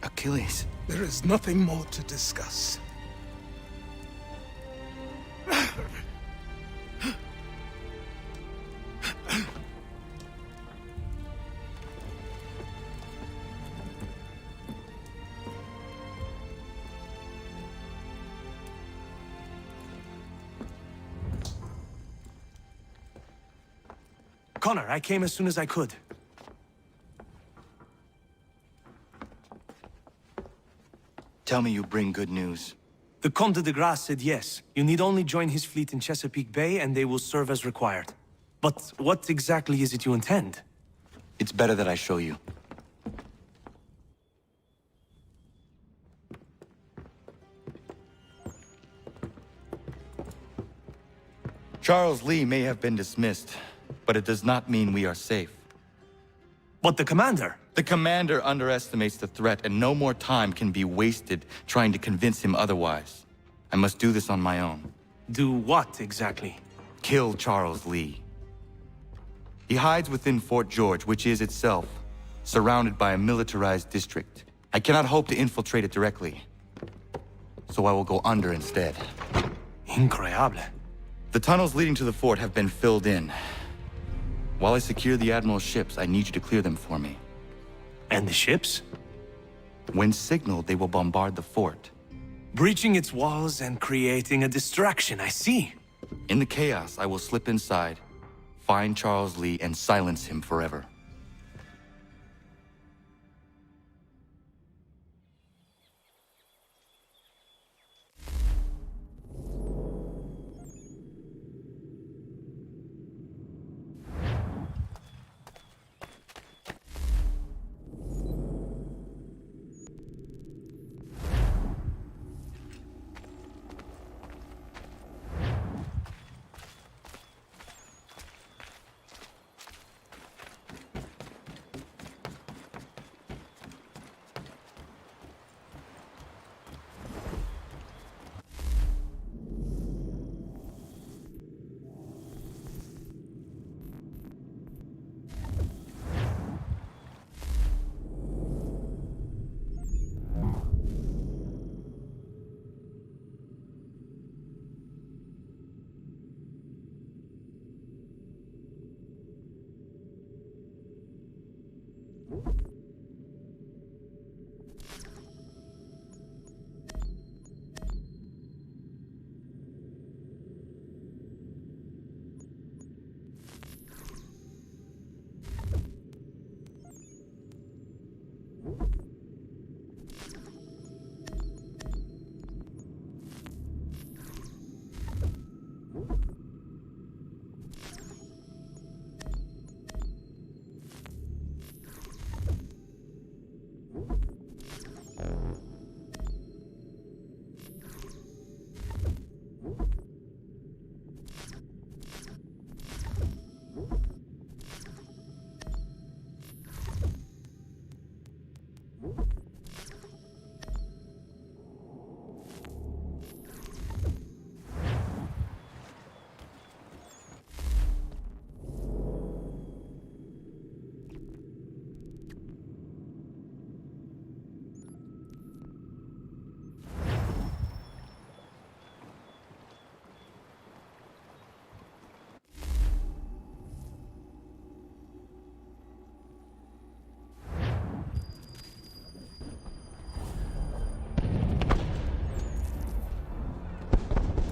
Achilles. There is nothing more to discuss. Connor, I came as soon as I could. Tell me you bring good news. The Comte de Grasse said yes. You need only join his fleet in Chesapeake Bay and they will serve as required. But what exactly is it you intend? It's better that I show you. Charles Lee may have been dismissed, but it does not mean we are safe. But the commander? The commander underestimates the threat, and no more time can be wasted trying to convince him otherwise. I must do this on my own. Do what, exactly? Kill Charles Lee. He hides within Fort George, which is itself surrounded by a militarized district. I cannot hope to infiltrate it directly, so I will go under instead. Incroyable. The tunnels leading to the fort have been filled in. While I secure the Admiral's ships, I need you to clear them for me. And the ships? When signaled, they will bombard the fort. Breaching its walls and creating a distraction, I see. In the chaos, I will slip inside, find Charles Lee, and silence him forever.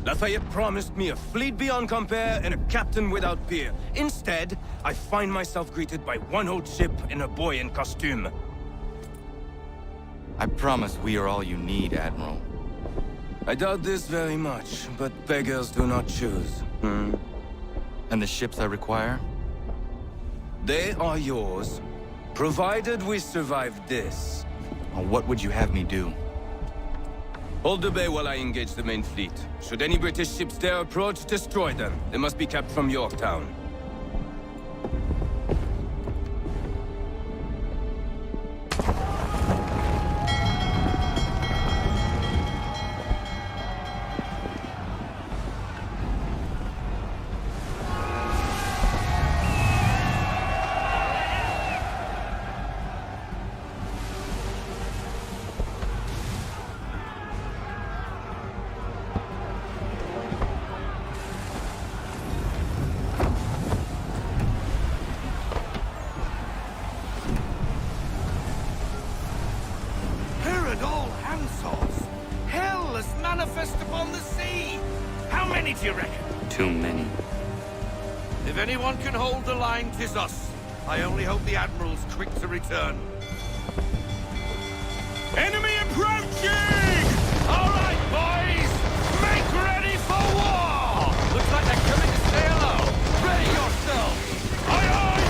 Lafayette promised me a fleet beyond compare and a captain without peer. Instead, I find myself greeted by one old ship and a boy in costume. I promise we are all you need, Admiral. I doubt this very much, but beggars do not choose. And the ships I require? They are yours, provided we survive this. What would you have me do? Hold the bay while I engage the main fleet. Should any British ships dare approach, destroy them. They must be kept from Yorktown. Manifest upon the sea! How many do you reckon? Too many. If anyone can hold the line, 'tis us. I only hope the Admiral's quick to return. Enemy approaching! All right, boys! Make ready for war! Looks like they're coming to say hello. Ready yourselves! Aye, aye!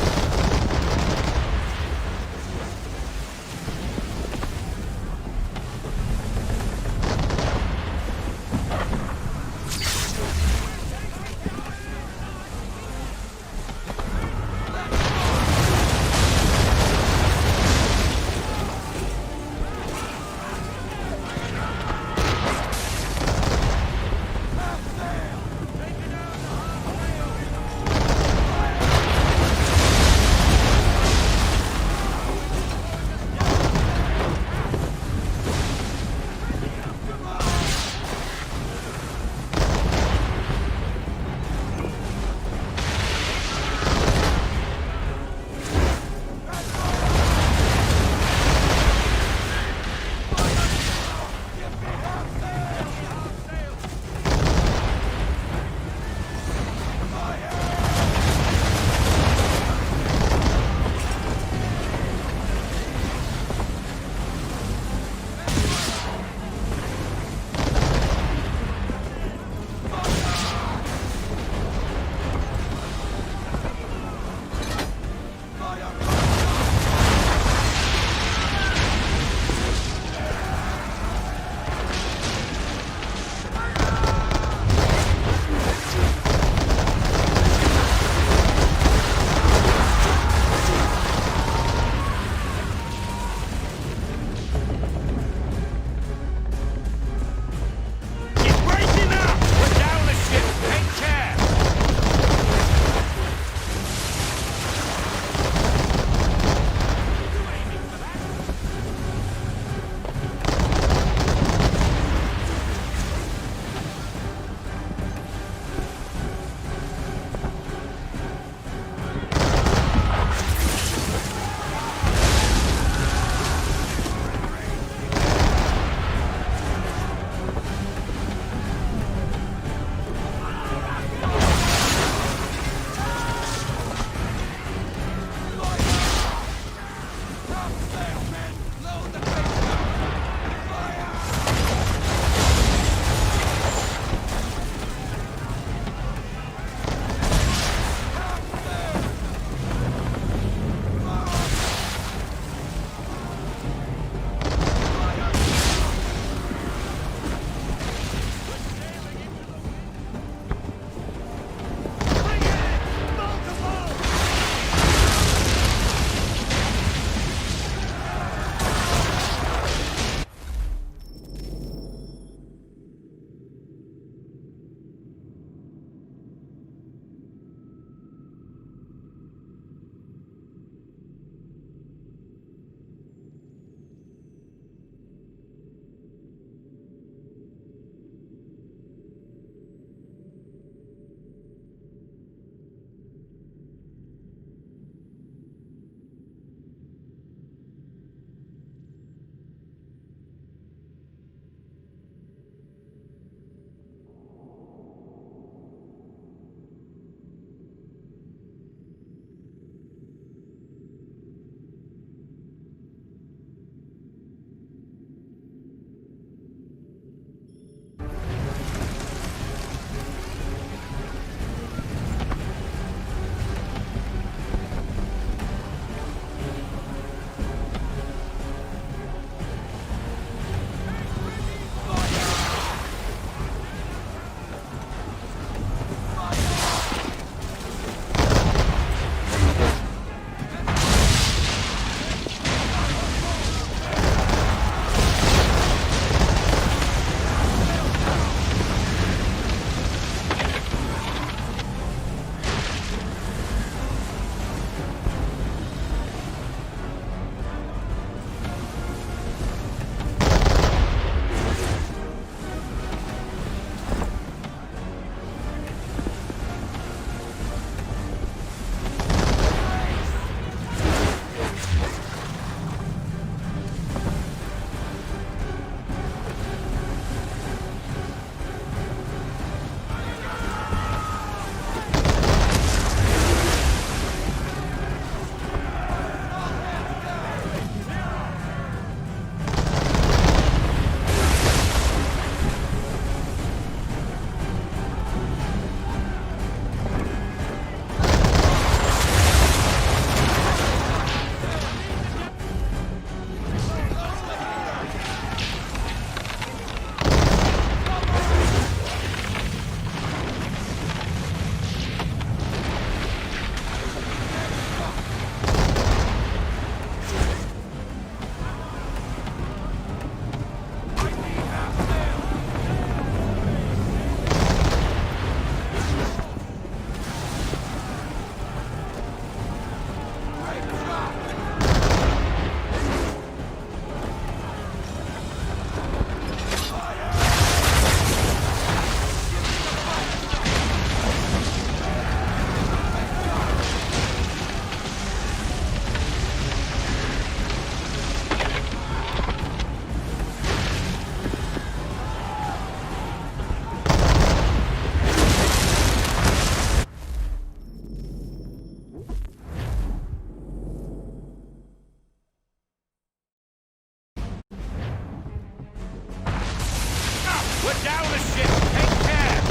down the ship! Take care!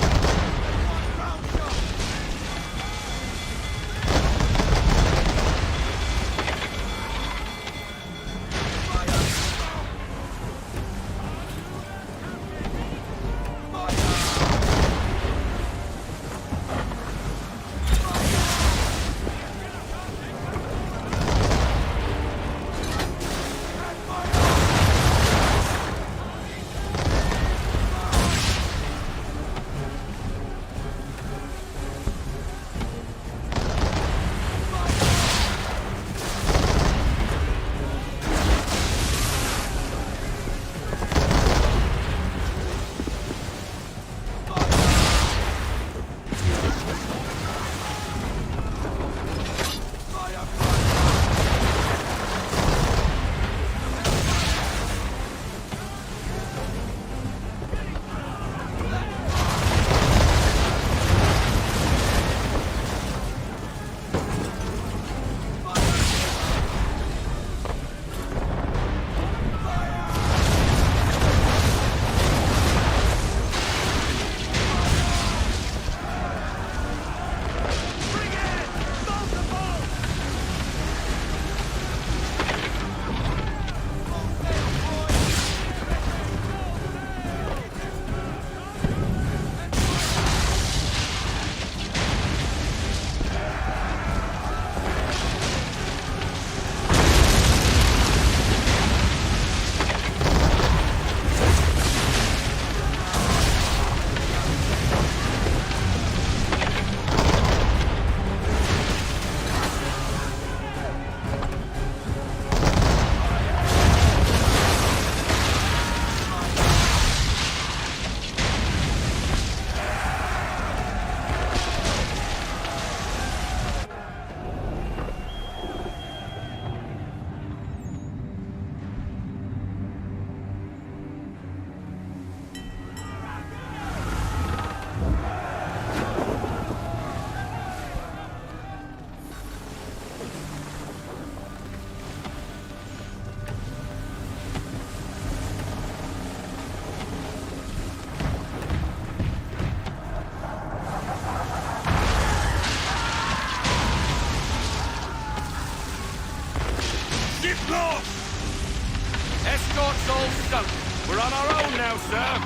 Escort's all sunk. We're on our own now, sir.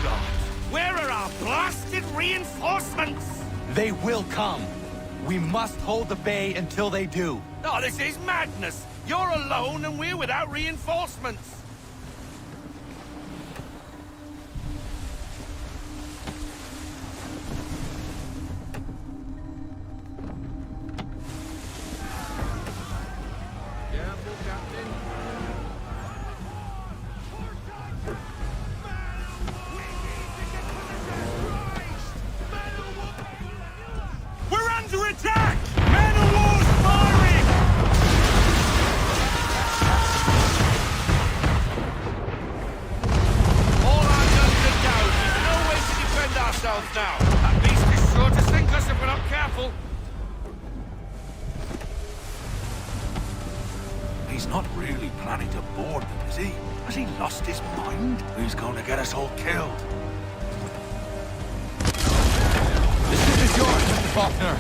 God, where are our blasted reinforcements? They will come. We must hold the bay until they do. Oh, this is madness. You're alone and we're without reinforcements. We're under attack! Man of war's firing! All our guns are down. There's no way to defend ourselves now. That beast is sure to sink us if we're not careful. He's not really planning to board them, is he? Has he lost his mind? He's going to get us all killed. The ship is yours, Mr. Faulkner.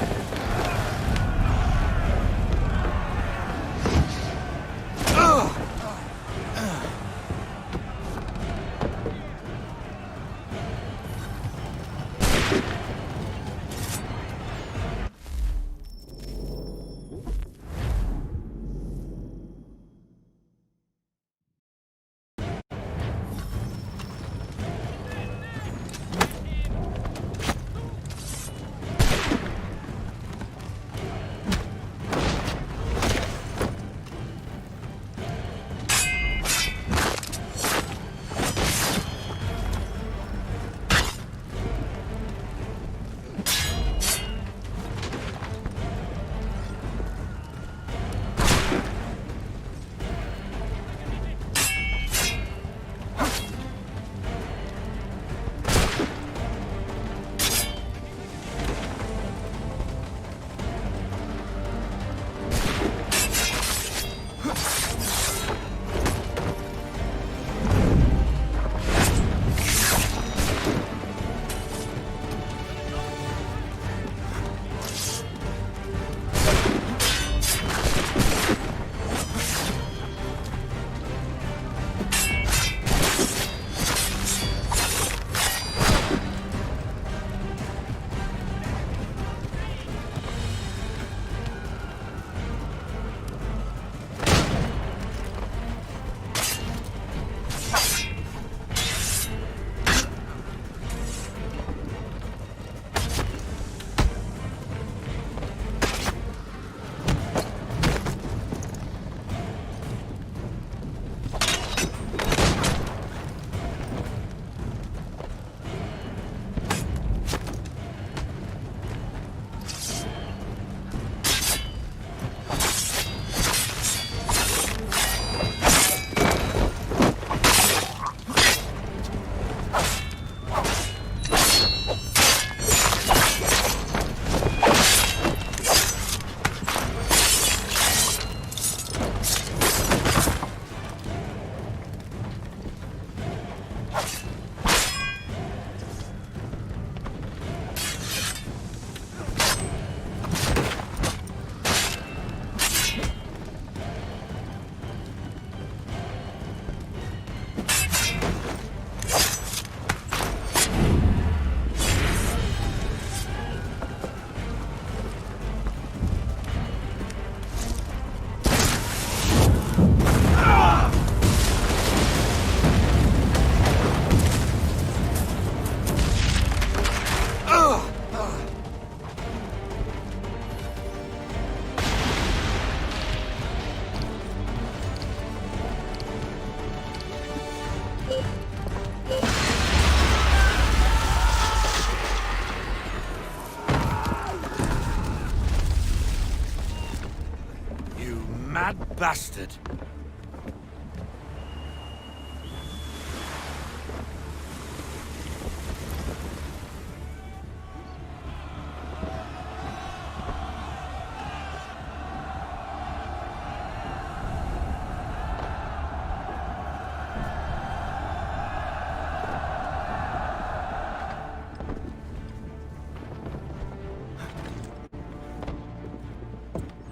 bastard!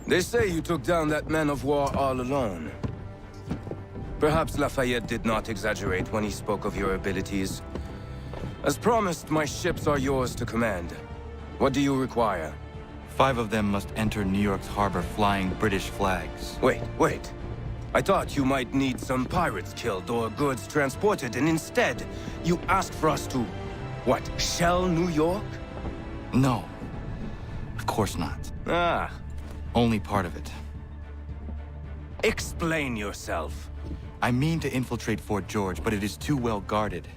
They say you took down that man of war all alone. Perhaps Lafayette did not exaggerate when he spoke of your abilities. As promised, my ships are yours to command. What do you require? 5 of them must enter New York's harbor flying British flags. Wait. I thought you might need some pirates killed or goods transported, and instead, you asked for us to, what, shell New York? No. Of course not. Ah. Only part of it. Explain yourself. I mean to infiltrate Fort George, but it is too well guarded.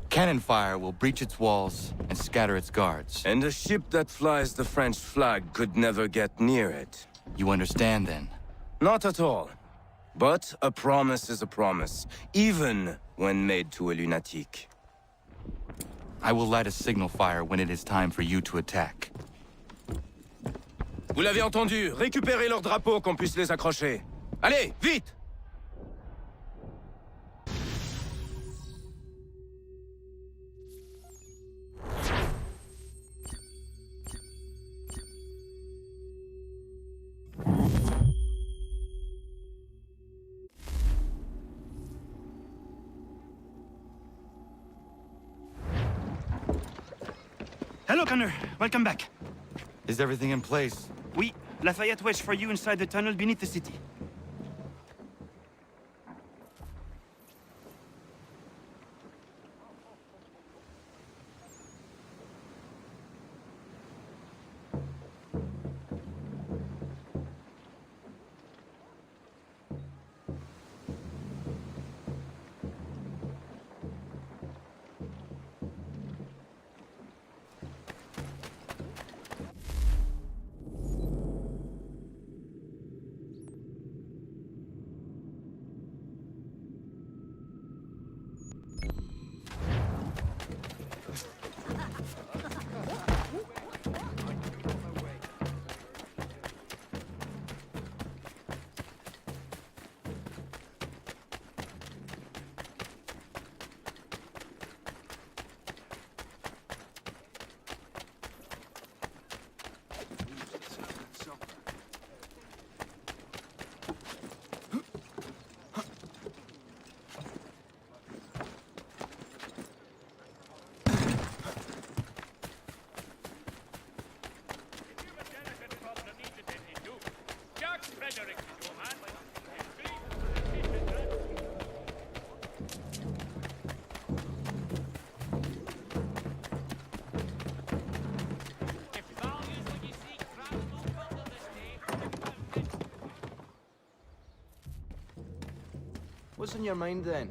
Cannon fire will breach its walls and scatter its guards. And a ship that flies the French flag could never get near it. You understand, then? Not at all. But a promise is a promise, even when made to a lunatic. I will light a signal fire when it is time for you to attack. Vous l'avez entendu, récupérez leurs drapeaux qu'on puisse les accrocher. Allez, vite! Hello, Connor. Welcome back. Is everything in place? Oui. Lafayette waits for you inside the tunnel beneath the city. What's on your mind then?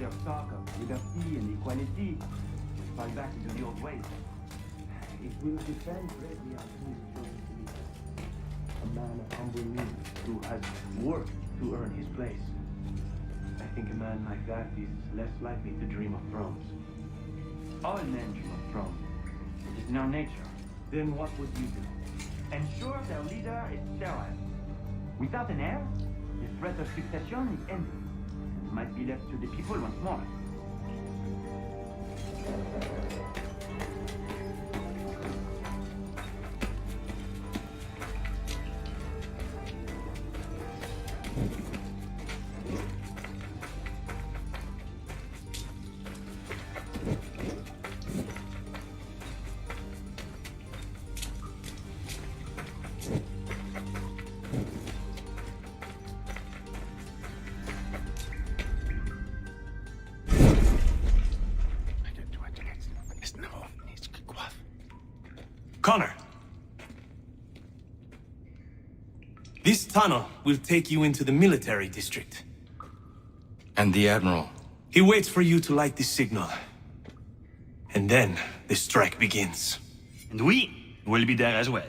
their talk of liberty and equality will fall back into the old ways. It will depend greatly on who is chosen to lead us. A man of humble means who has worked to earn his place. I think a man like that is less likely to dream of thrones. All men dream of thrones. It is in our nature. Then what would you do? Ensure their leader is sterile. Without an heir, the threat of succession is ended, and might be left to the people once more. Connor. This tunnel will take you into the military district. And the Admiral? He waits for you to light this signal. And then the strike begins. And we will be there as well.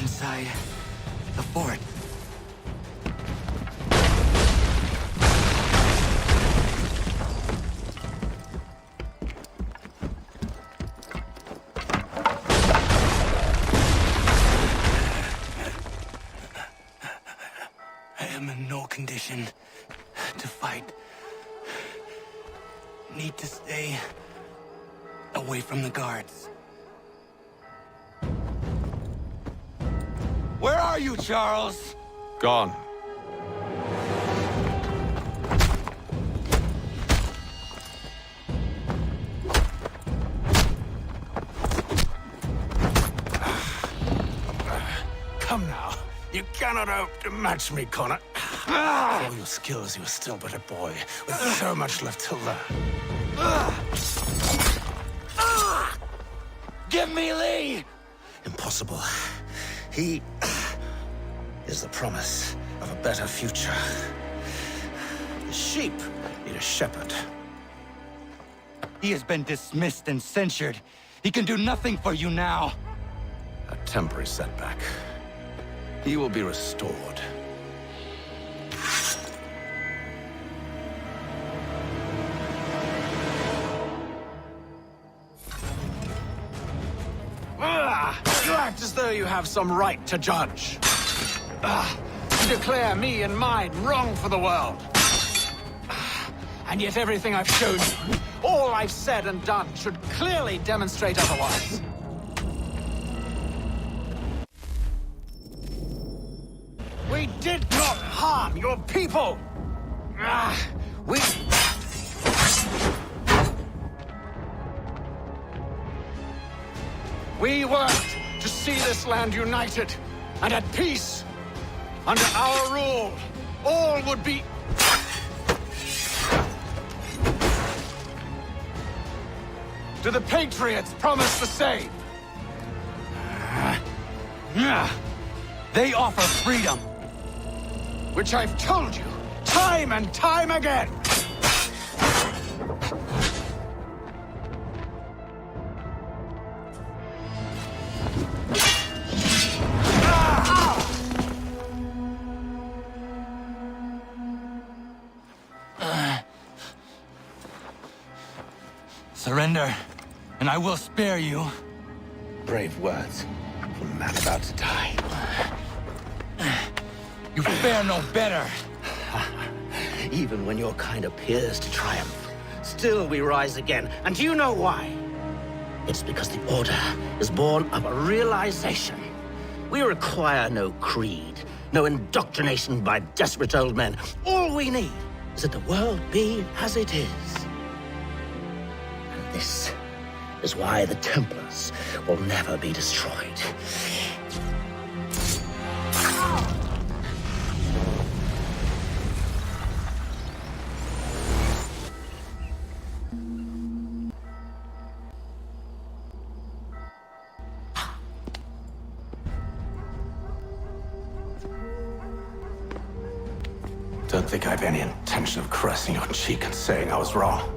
inside the fort. I am in no condition to fight. Need to stay away from the guards. Where are you, Charles? Gone. Come now. You cannot hope to match me, Connor. For all your skills, you are still but a boy, with so much left to learn. Give me Lee! Impossible. He is the promise of a better future. The sheep need a shepherd. He has been dismissed and censured. He can do nothing for you now. A temporary setback. He will be restored. You act as though you have some right to judge. You declare me and mine wrong for the world. And yet everything I've shown you, all I've said and done, should clearly demonstrate otherwise. We did not harm your people! We worked to see this land united and at peace. Under our rule, all would be... Do the Patriots promise the same? They offer freedom. Which I've told you, time and time again! Surrender, and I will spare you. Brave words from a man about to die. You fare no better. Even when your kind appears to triumph, still we rise again. And do you know why? It's because the Order is born of a realization. We require no creed, no indoctrination by desperate old men. All we need is that the world be as it is. And this is why the Templars will never be destroyed. Don't think I've any intention of caressing your cheek and saying I was wrong.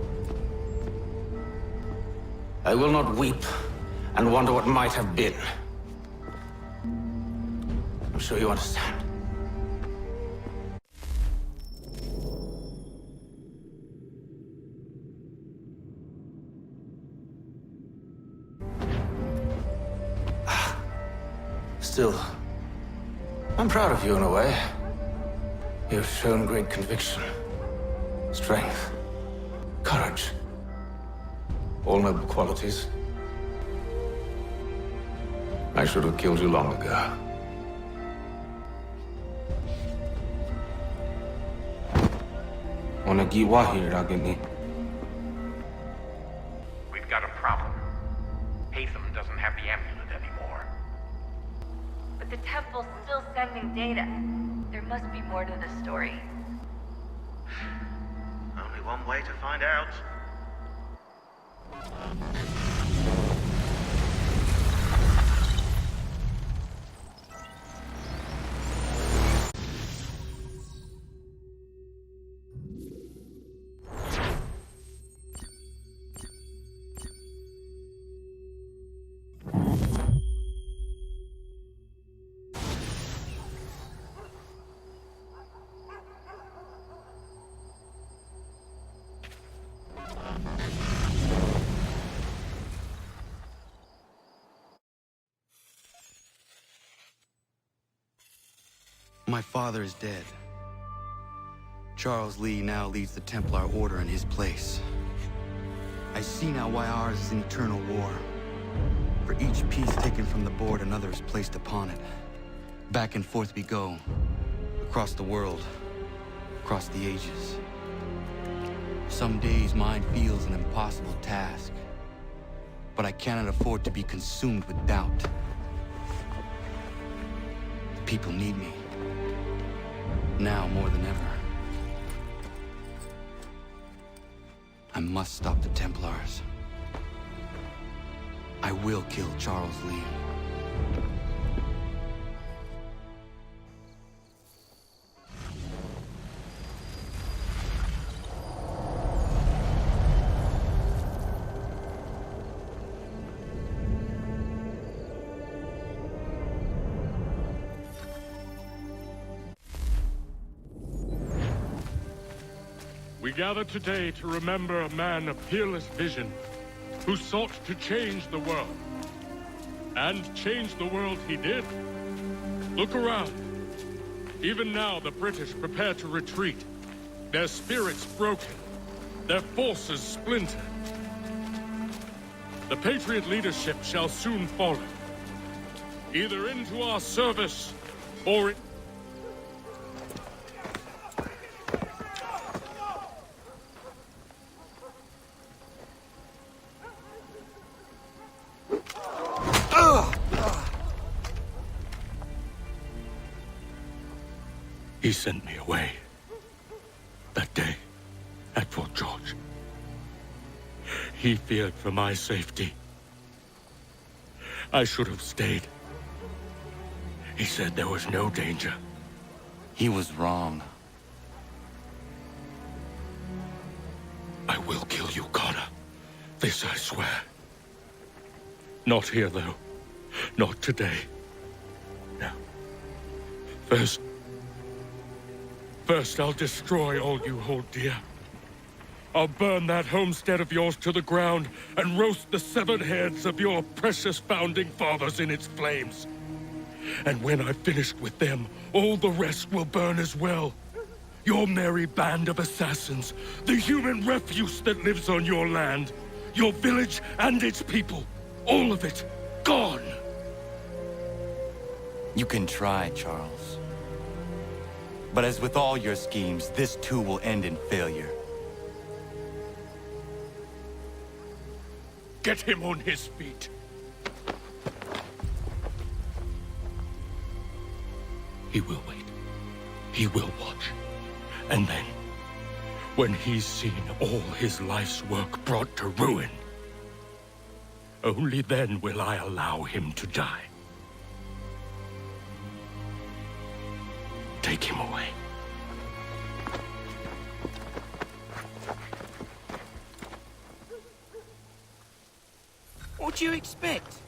I will not weep and wonder what might have been. I'm sure you understand. Still, I'm proud of you in a way. You've shown great conviction, strength, courage. All noble qualities. I should have killed you long ago. We've got a problem. Hatham doesn't have the amulet anymore. But the temple's still sending data. There must be more to the story. Only one way to find out. My father is dead. Charles Lee now leads the Templar Order in his place. I see now why ours is an eternal war. For each piece taken from the board, another is placed upon it. Back and forth we go. Across the world. Across the ages. Some days mine feels an impossible task. But I cannot afford to be consumed with doubt. The people need me. Now more than ever. I must stop the Templars. I will kill Charles Lee. We gather today to remember a man of peerless vision who sought to change the world. And change the world he did. Look around. Even now the British prepare to retreat. Their spirits broken. Their forces splintered. The Patriot leadership shall soon fall. Either into our service, or He sent me away. That day, at Fort George. He feared for my safety. I should have stayed. He said there was no danger. He was wrong. I will kill you, Connor. This I swear. Not here, though. Not today. No. First, I'll destroy all you hold dear. I'll burn that homestead of yours to the ground and roast the severed heads of your precious founding fathers in its flames. And when I've finished with them, all the rest will burn as well. Your merry band of assassins, the human refuse that lives on your land, your village and its people, all of it, gone. You can try, Charles. But as with all your schemes, this too will end in failure. Get him on his feet. He will wait. He will watch. And then, when he's seen all his life's work brought to ruin, only then will I allow him to die. Take him away. What do you expect?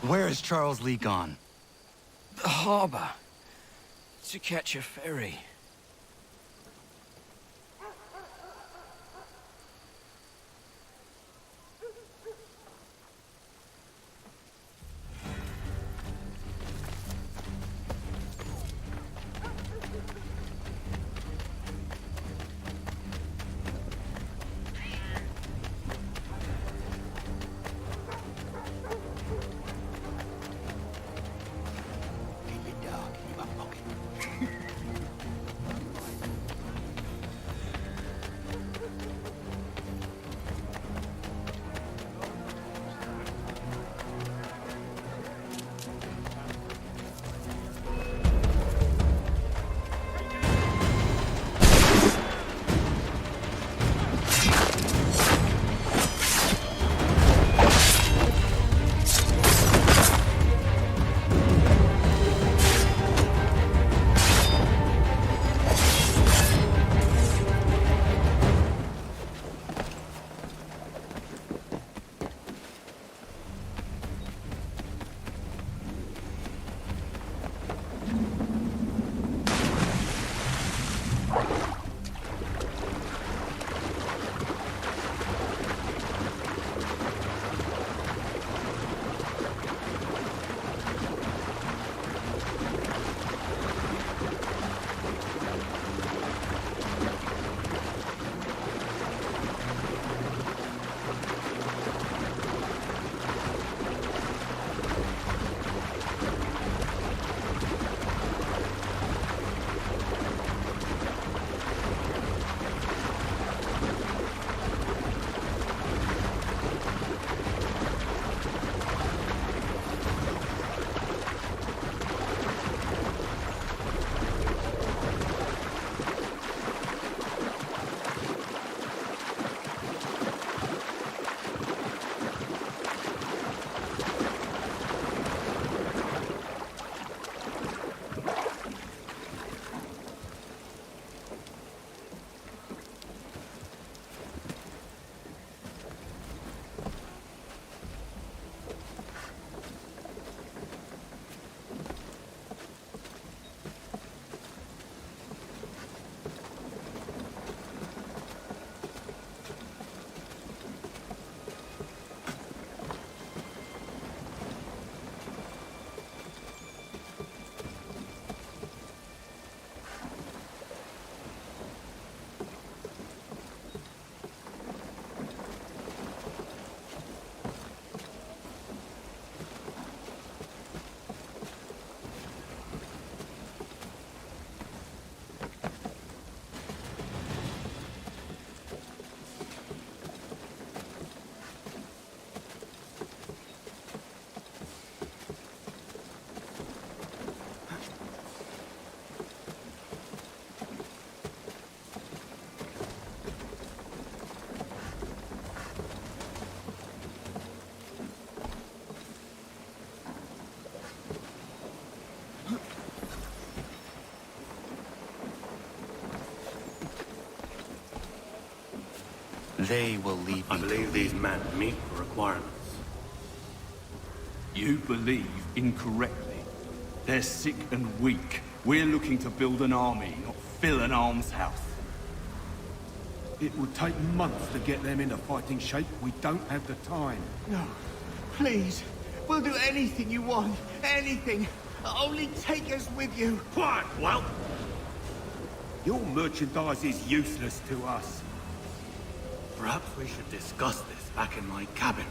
Where is Charles Lee gone? The harbor. To catch a ferry. They will lead me. I believe these men meet the requirements. You believe incorrectly. They're sick and weak. We're looking to build an army, not fill an almshouse. It would take months to get them into fighting shape. We don't have the time. No, please. We'll do anything you want. Anything. Only take us with you. Quiet, whelp! Your merchandise is useless to us. Perhaps we should discuss this back in my cabin.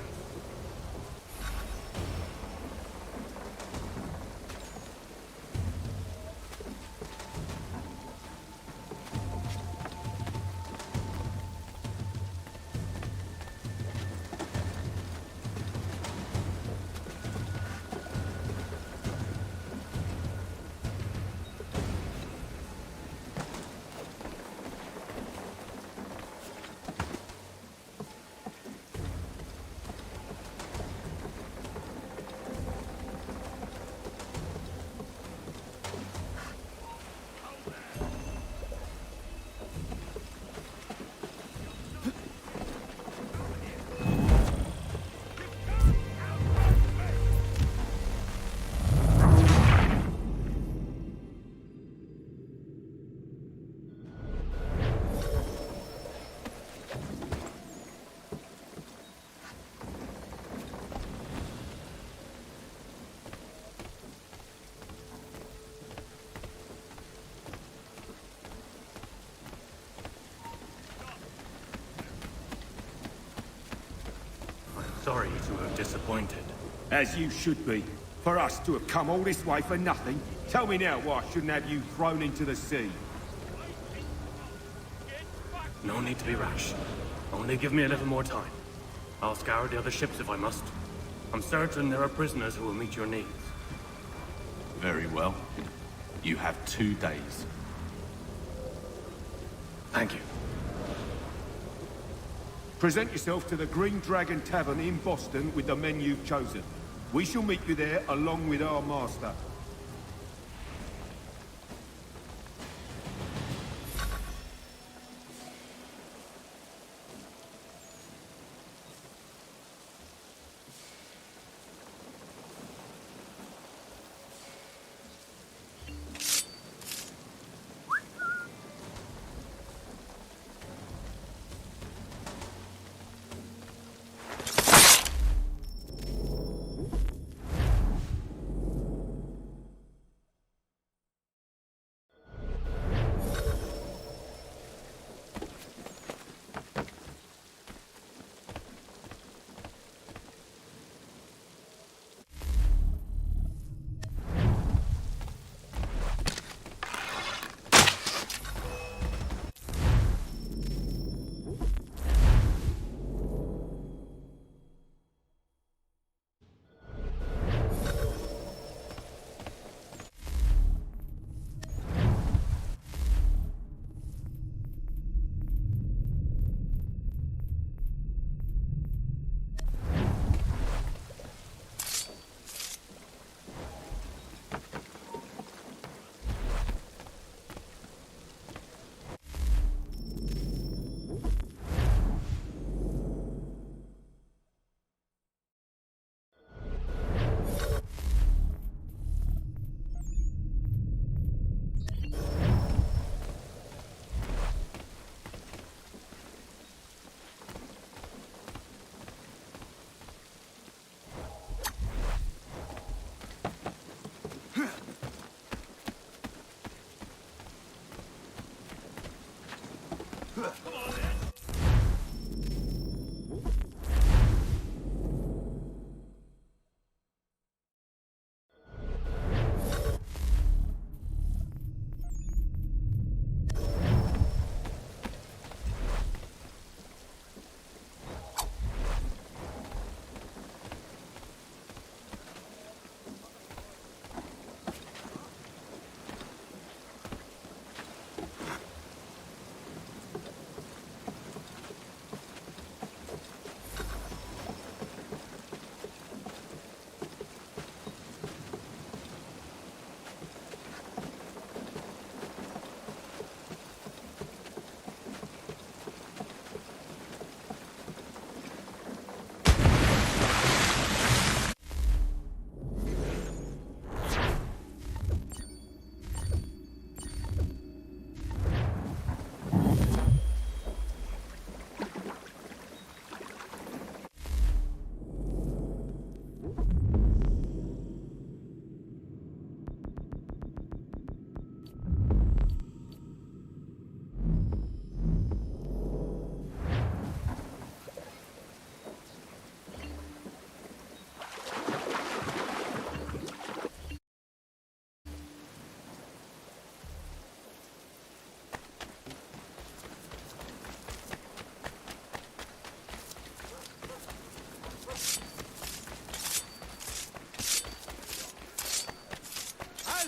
sorry to have disappointed. As you should be. For us to have come all this way for nothing. Tell me now why I shouldn't have you thrown into the sea. No need to be rash. Only give me a little more time. I'll scour the other ships if I must. I'm certain there are prisoners who will meet your needs. Very well. You have 2 days. Thank you. Present yourself to the Green Dragon Tavern in Boston with the men you've chosen. We shall meet you there along with our master.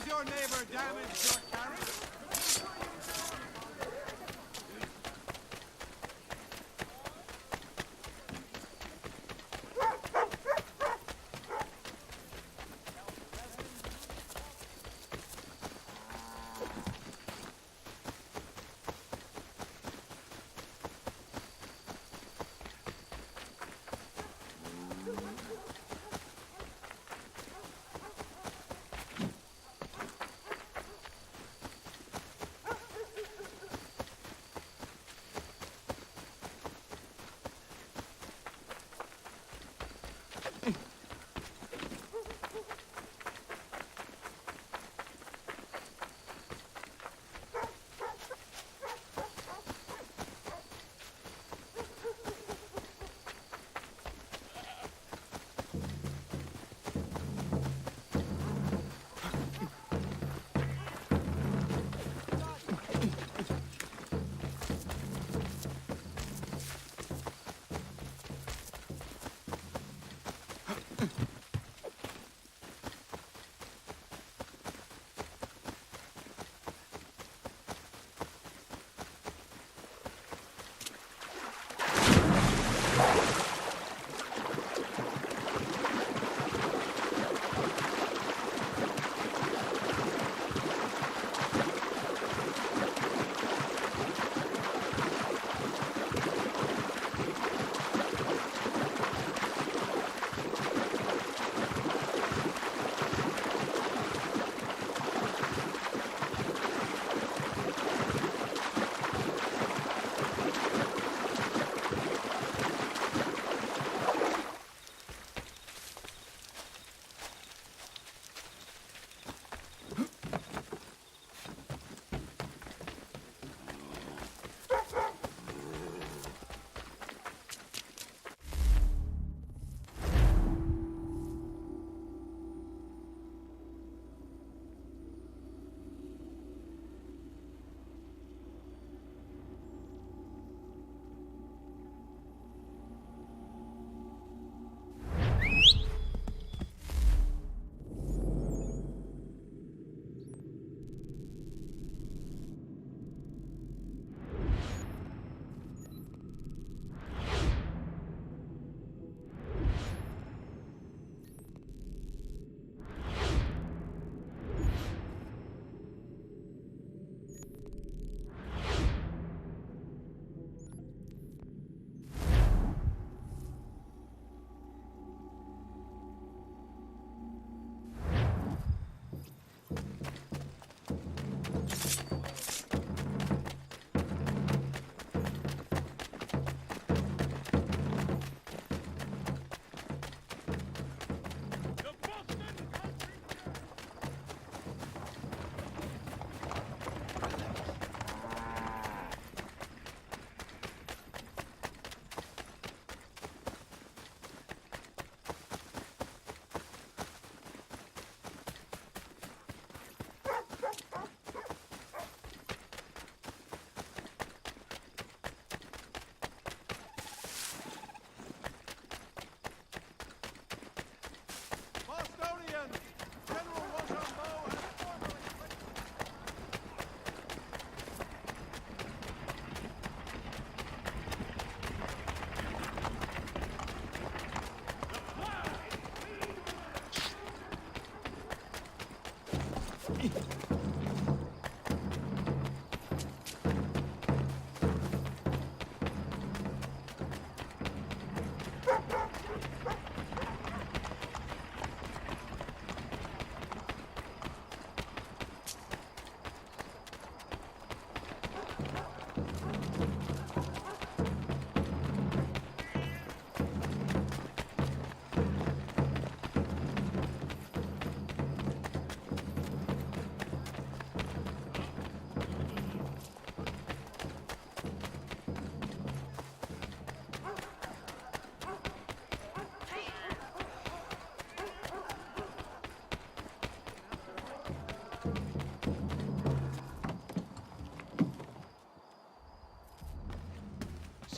your neighbor damaged your carriage?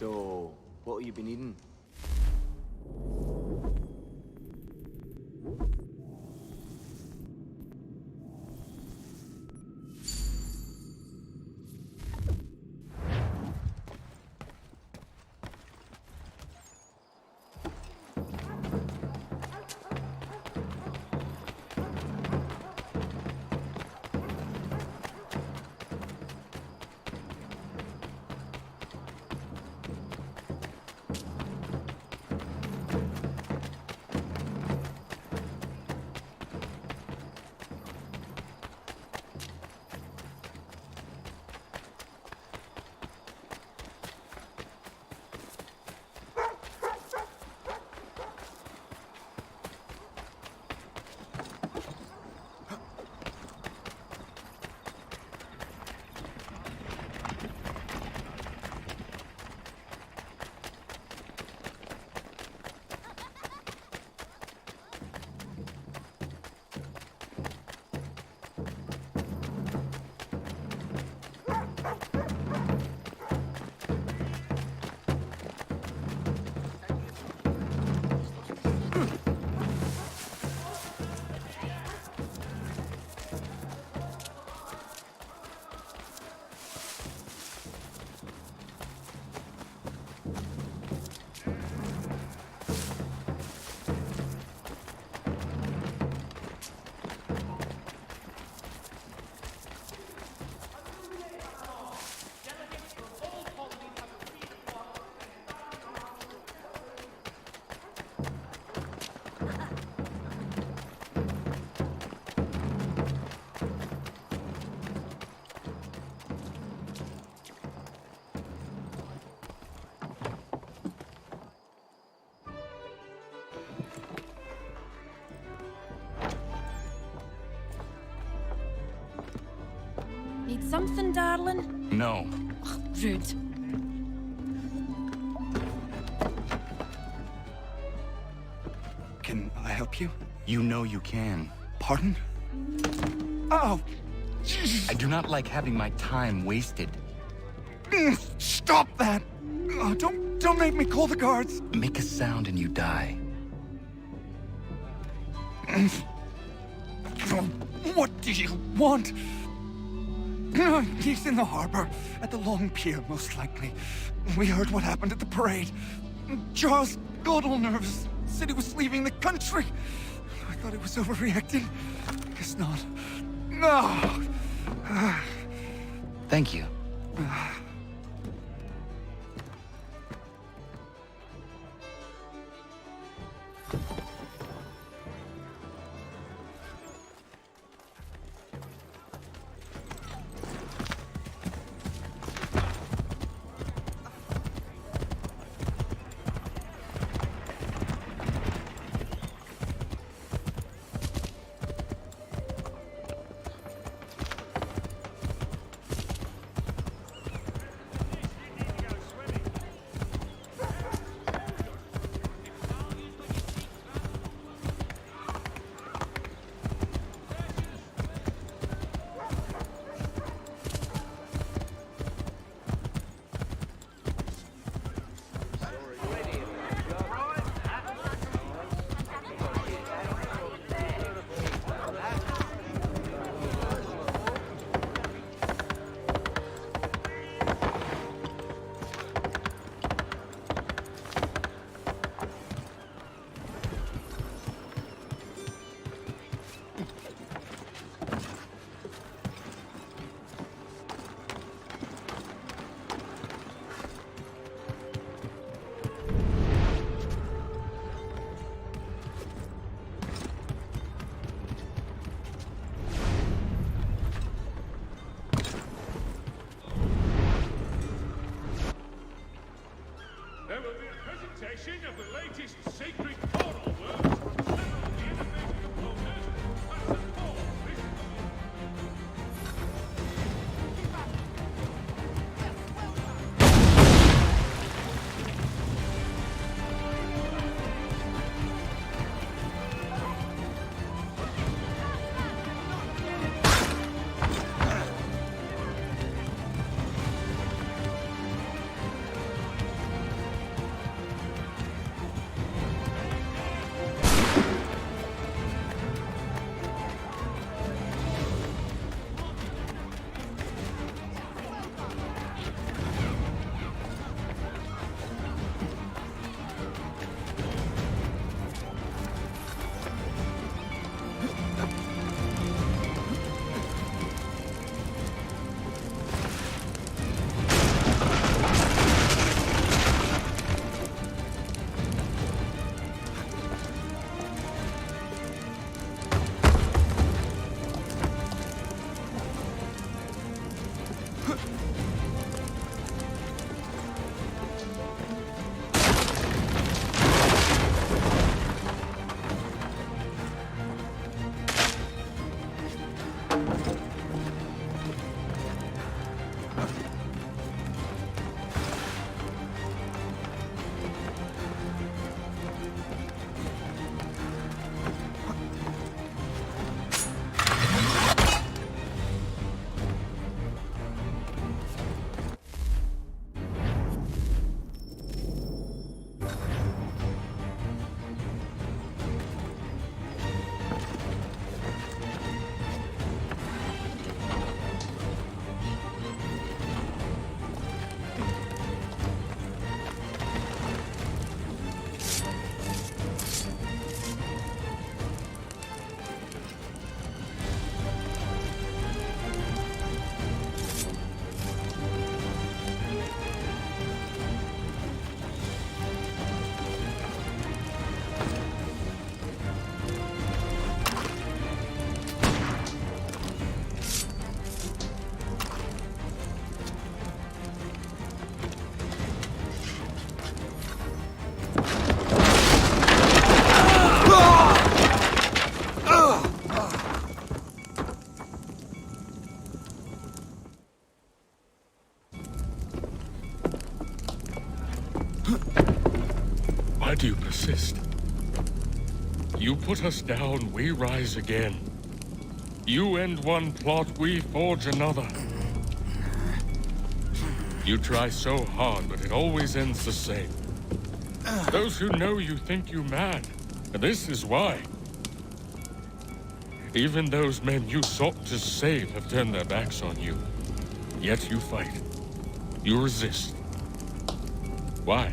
So, what have you been eating? Need something, darling? No. Ugh, rude. Can I help you? You know you can. Pardon? Oh! I do not like having my time wasted. Stop that! Oh, don't make me call the guards! Make a sound and you die. What do you want? He's in the harbor, at the Long Pier, most likely. We heard what happened at the parade. Charles got all nervous, said he was leaving the country. I thought he was overreacting. Guess not. No! Thank you. There will be a presentation of the latest sacred choral works from several innovative composers at St. Paul this But you persist. You put us down, we rise again. You end one plot, we forge another. You try so hard, but it always ends the same. Those who know you think you mad, and this is why. Even those men you sought to save have turned their backs on you. Yet you fight. You resist. Why?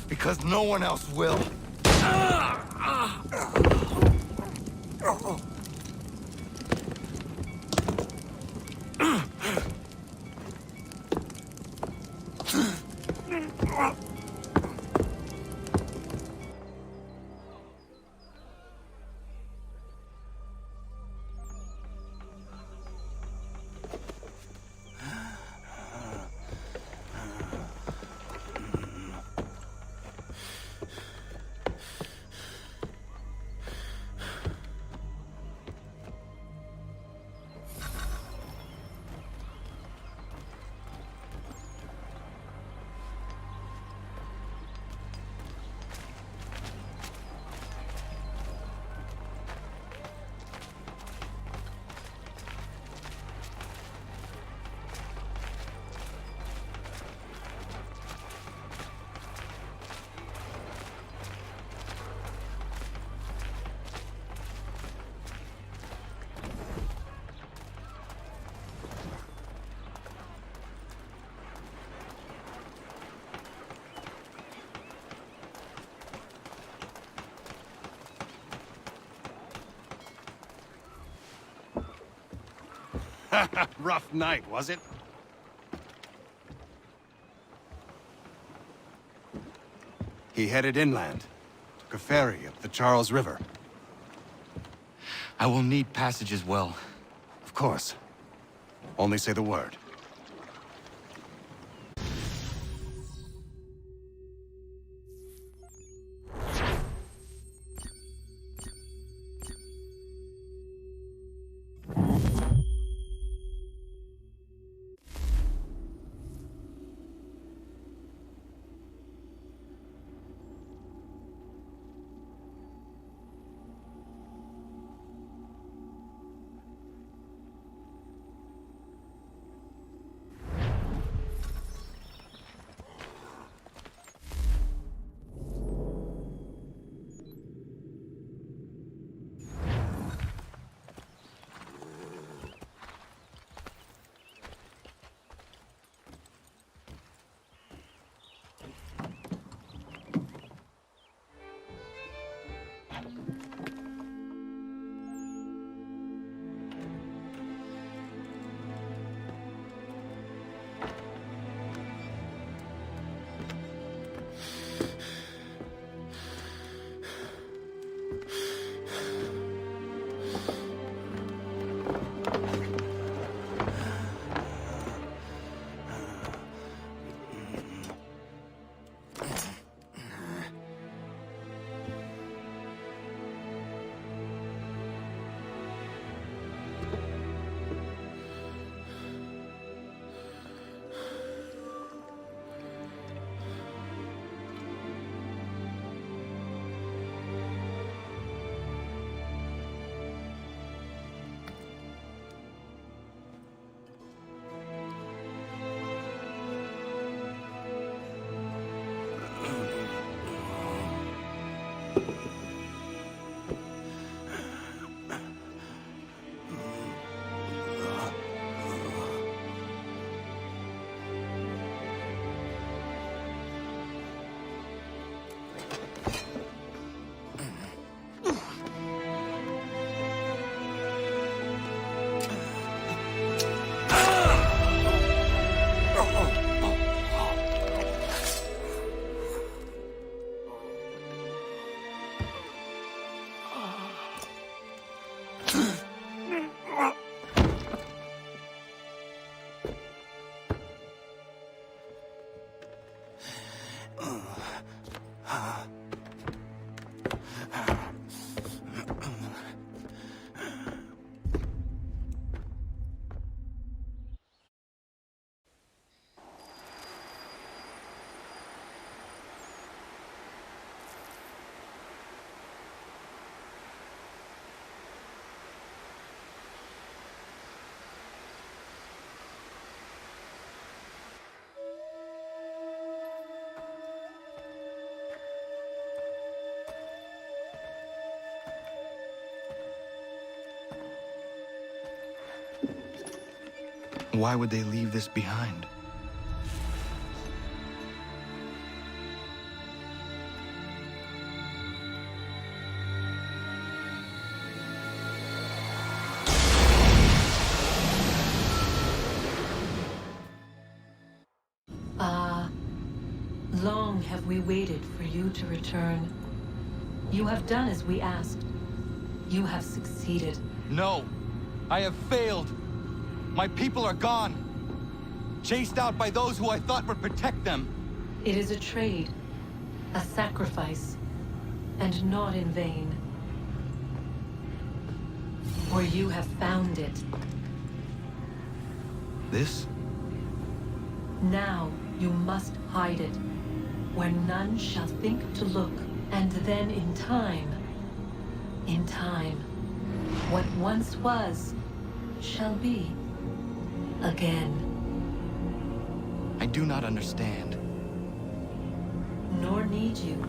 Because no one else will. Rough night, was it? He headed inland. Took a ferry up the Charles River. I will need passage as well. Of course. Only say the word. Why would they leave this behind? Long have we waited for you to return. You have done as we asked. You have succeeded. No! I have failed! My people are gone! Chased out by those who I thought would protect them! It is a trade, a sacrifice, and not in vain. For you have found it. This? Now you must hide it, where none shall think to look, and then in time, what once was, shall be again. I do not understand. Nor need you.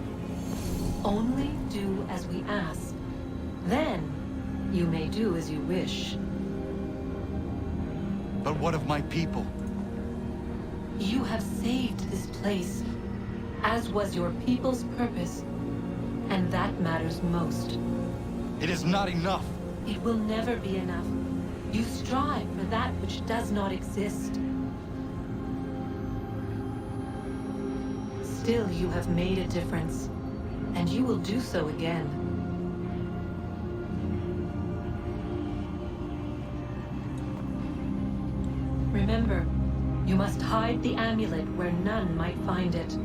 Only do as we ask. Then, you may do as you wish. But what of my people? You have saved this place, as was your people's purpose, and that matters most. It is not enough. It will never be enough. You strive for that which does not exist. Still, you have made a difference, and you will do so again. Remember, you must hide the amulet where none might find it.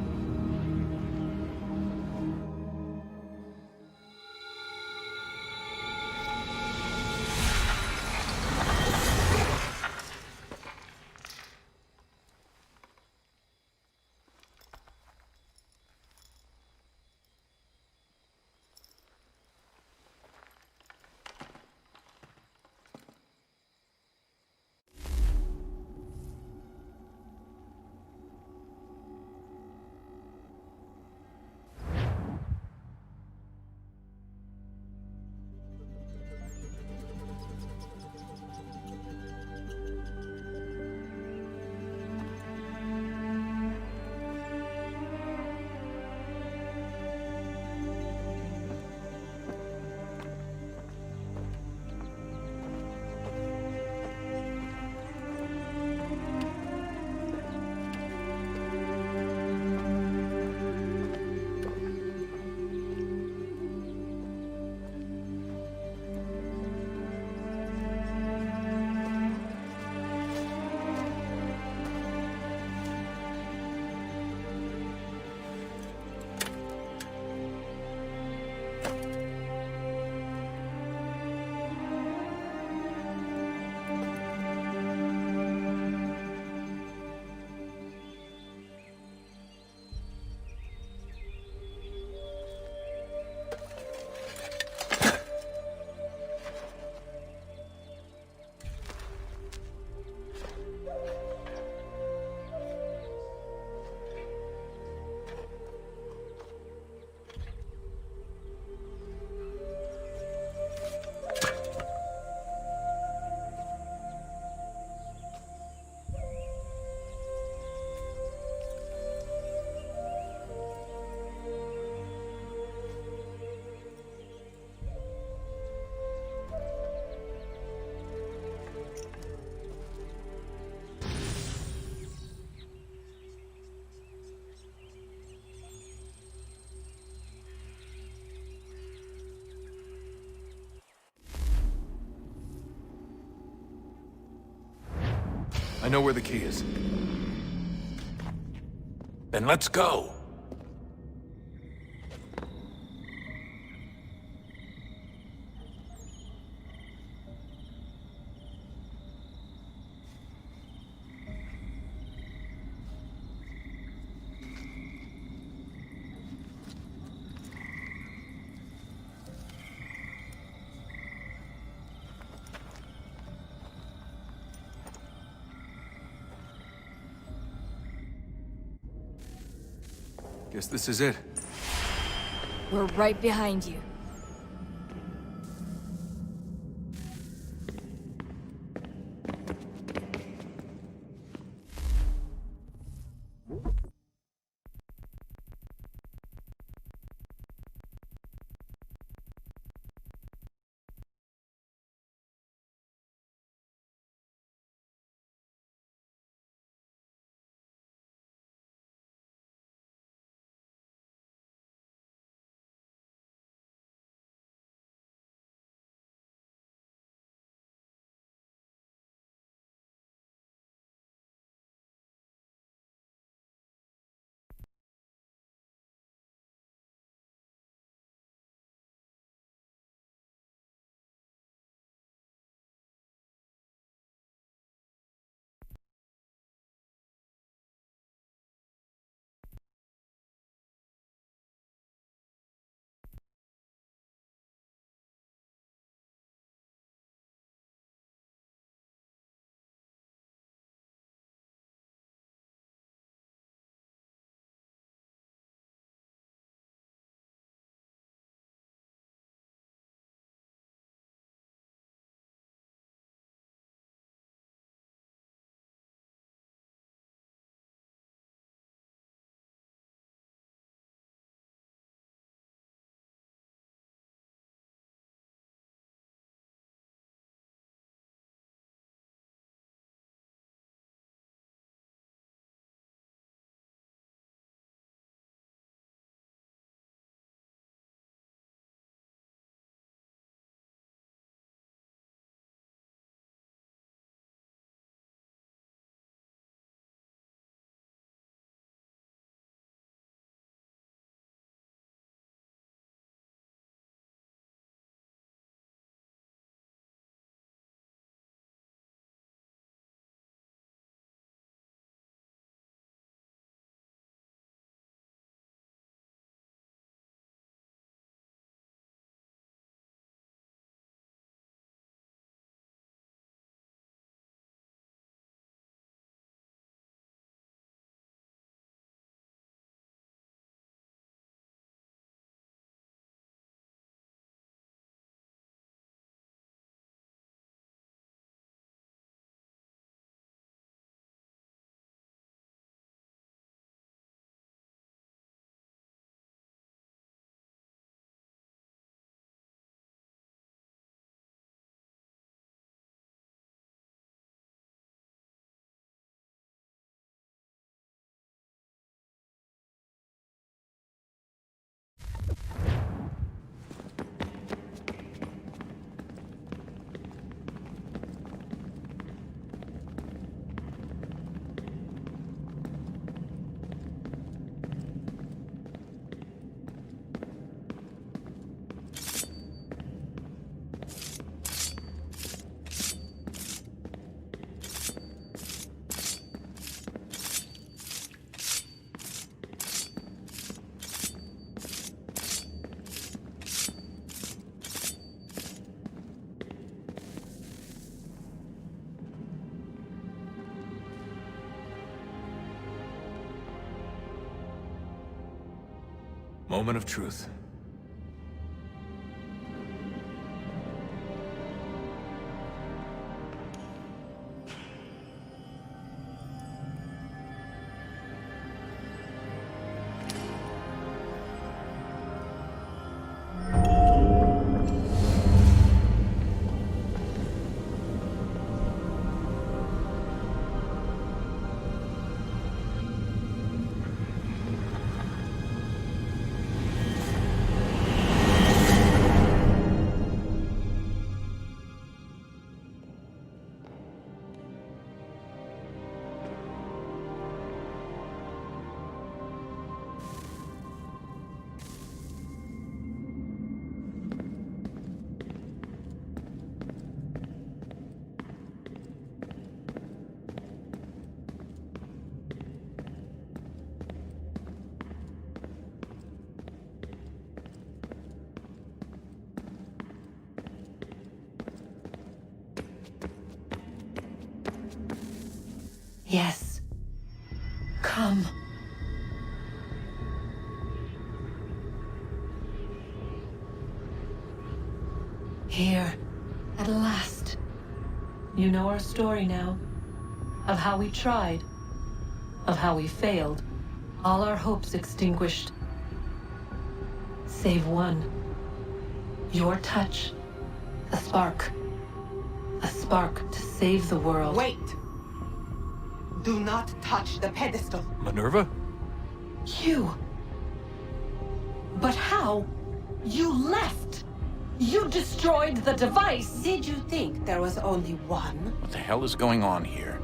I know where the key is. Then let's go. Guess this is it. We're right behind you. Moment of truth. Yes. Come. Here, at last. You know our story now. Of how we tried. Of how we failed. All our hopes extinguished. Save one. Your touch. A spark. A spark to save the world. Wait! Do not touch the pedestal. Minerva? You! But how? You left! You destroyed the device! Did you think there was only one? What the hell is going on here?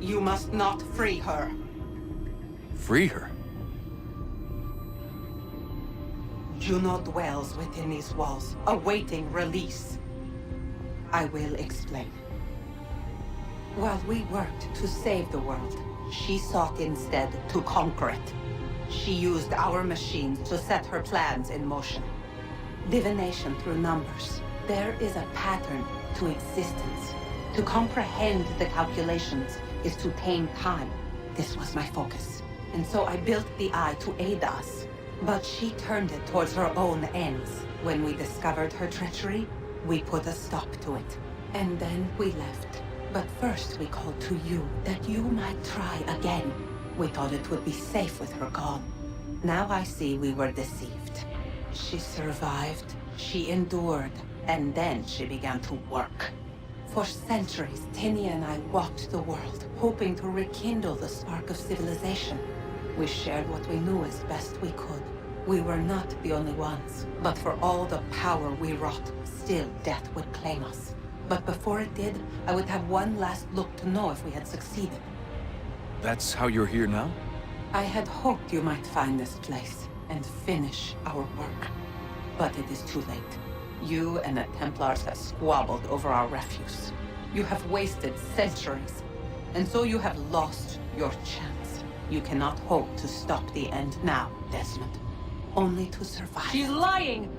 You must not free her. Free her? Juno dwells within these walls, awaiting release. I will explain. While we worked to save the world, she sought instead to conquer it. She used our machines to set her plans in motion. Divination through numbers. There is a pattern to existence. To comprehend the calculations is to tame time. This was my focus. And so I built the eye to aid us. But she turned it towards her own ends. When we discovered her treachery, we put a stop to it. And then we left. But first we called to you, that you might try again. We thought it would be safe with her gone. Now I see we were deceived. She survived, she endured, and then she began to work. For centuries, Tinia and I walked the world, hoping to rekindle the spark of civilization. We shared what we knew as best we could. We were not the only ones, but for all the power we wrought, still death would claim us. But before it did, I would have one last look to know if we had succeeded. That's how you're here now? I had hoped you might find this place and finish our work. But it is too late. You and the Templars have squabbled over our refuse. You have wasted centuries, and so you have lost your chance. You cannot hope to stop the end now, Desmond. Only to survive. She's lying!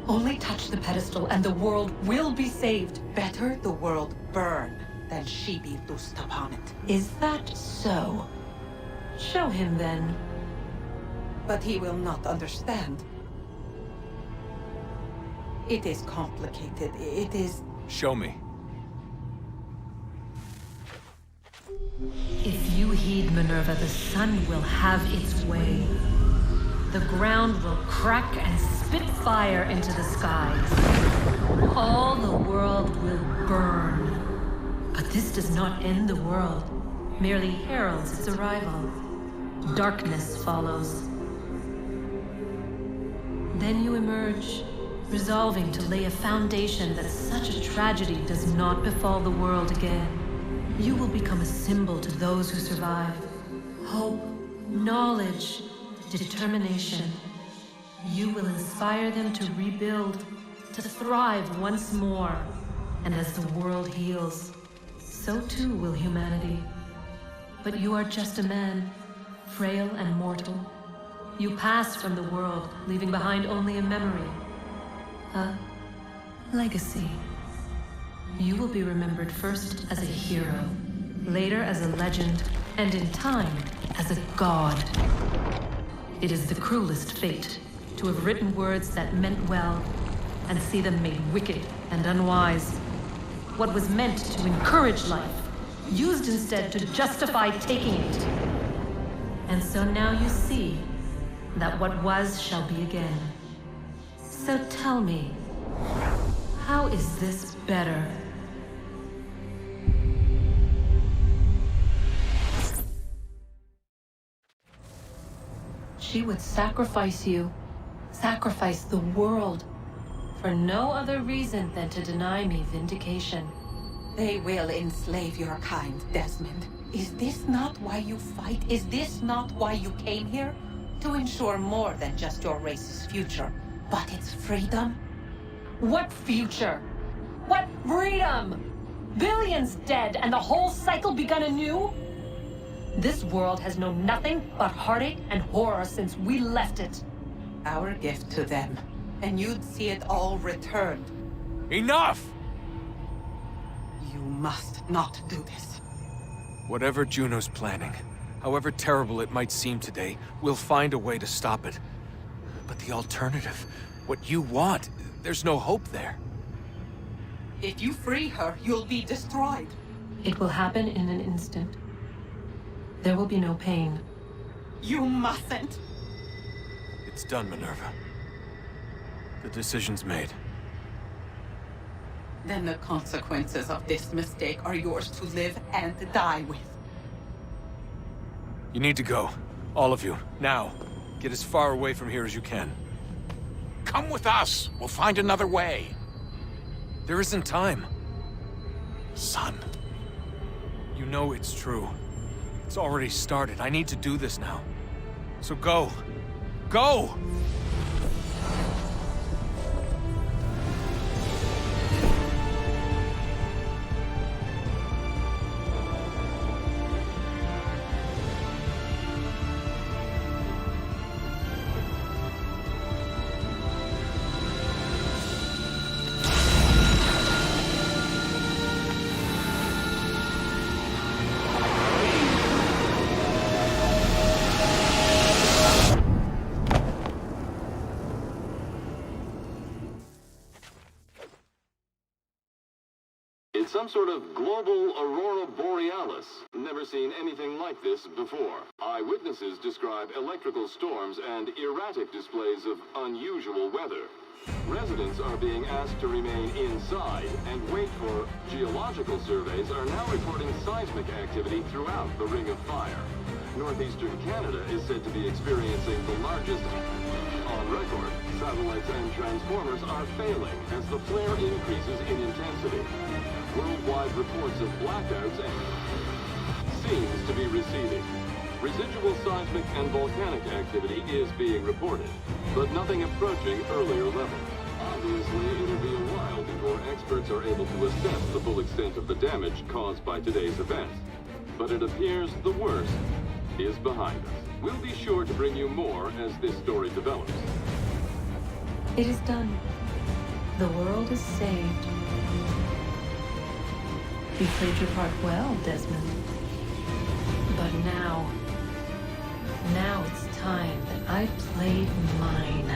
Only touch the pedestal and the world will be saved. Better the world burn than she be loosed upon it. Is that so? Show him then. But he will not understand. It is complicated. It is... Show me. If you heed Minerva, the sun will have its way. The ground will crack and spit fire into the skies. All the world will burn. But this does not end the world, merely heralds its arrival. Darkness follows. Then you emerge, resolving to lay a foundation that such a tragedy does not befall the world again. You will become a symbol to those who survive. Hope, knowledge, determination. You will inspire them to rebuild, to thrive once more. And as the world heals, so too will humanity. But you are just a man, frail and mortal. You pass from the world, leaving behind only a memory. A legacy. You will be remembered first as a hero, later as a legend, and in time, as a god. It is the cruelest fate to have written words that meant well and see them made wicked and unwise. What was meant to encourage life, used instead to justify taking it. And so now you see that what was shall be again. So tell me, how is this better? She would sacrifice you, sacrifice the world, for no other reason than to deny me vindication. They will enslave your kind, Desmond. Is this not why you fight? Is this not why you came here? To ensure more than just your race's future, but its freedom? What future? What freedom? Billions dead and the whole cycle begun anew? This world has known nothing but heartache and horror since we left it. Our gift to them, and you'd see it all returned. Enough! You must not do this. Whatever Juno's planning, however terrible it might seem today, we'll find a way to stop it. But the alternative, what you want, there's no hope there. If you free her, you'll be destroyed. It will happen in an instant. There will be no pain. You mustn't. It's done, Minerva. The decision's made. Then the consequences of this mistake are yours to live and die with. You need to go. All of you. Now. Get as far away from here as you can. Come with us. We'll find another way. There isn't time. Son. You know it's true. It's already started. I need to do this now. So go. Go! It's some sort of global aurora borealis. Never seen anything like this before. Eyewitnesses describe electrical storms and erratic displays of unusual weather. Residents are being asked to remain inside and wait for geological surveys are now reporting seismic activity throughout the Ring of Fire. Northeastern Canada is said to be experiencing the largest on record. Satellites and transformers are failing as the flare increases in intensity. Worldwide reports of blackouts seems to be receding. Residual seismic and volcanic activity is being reported, but nothing approaching earlier levels. Obviously, it'll be a while before experts are able to assess the full extent of the damage caused by today's events. But it appears the worst is behind us. We'll be sure to bring you more as this story develops. It is done. The world is saved. You played your part well, Desmond. But now it's time that I played mine.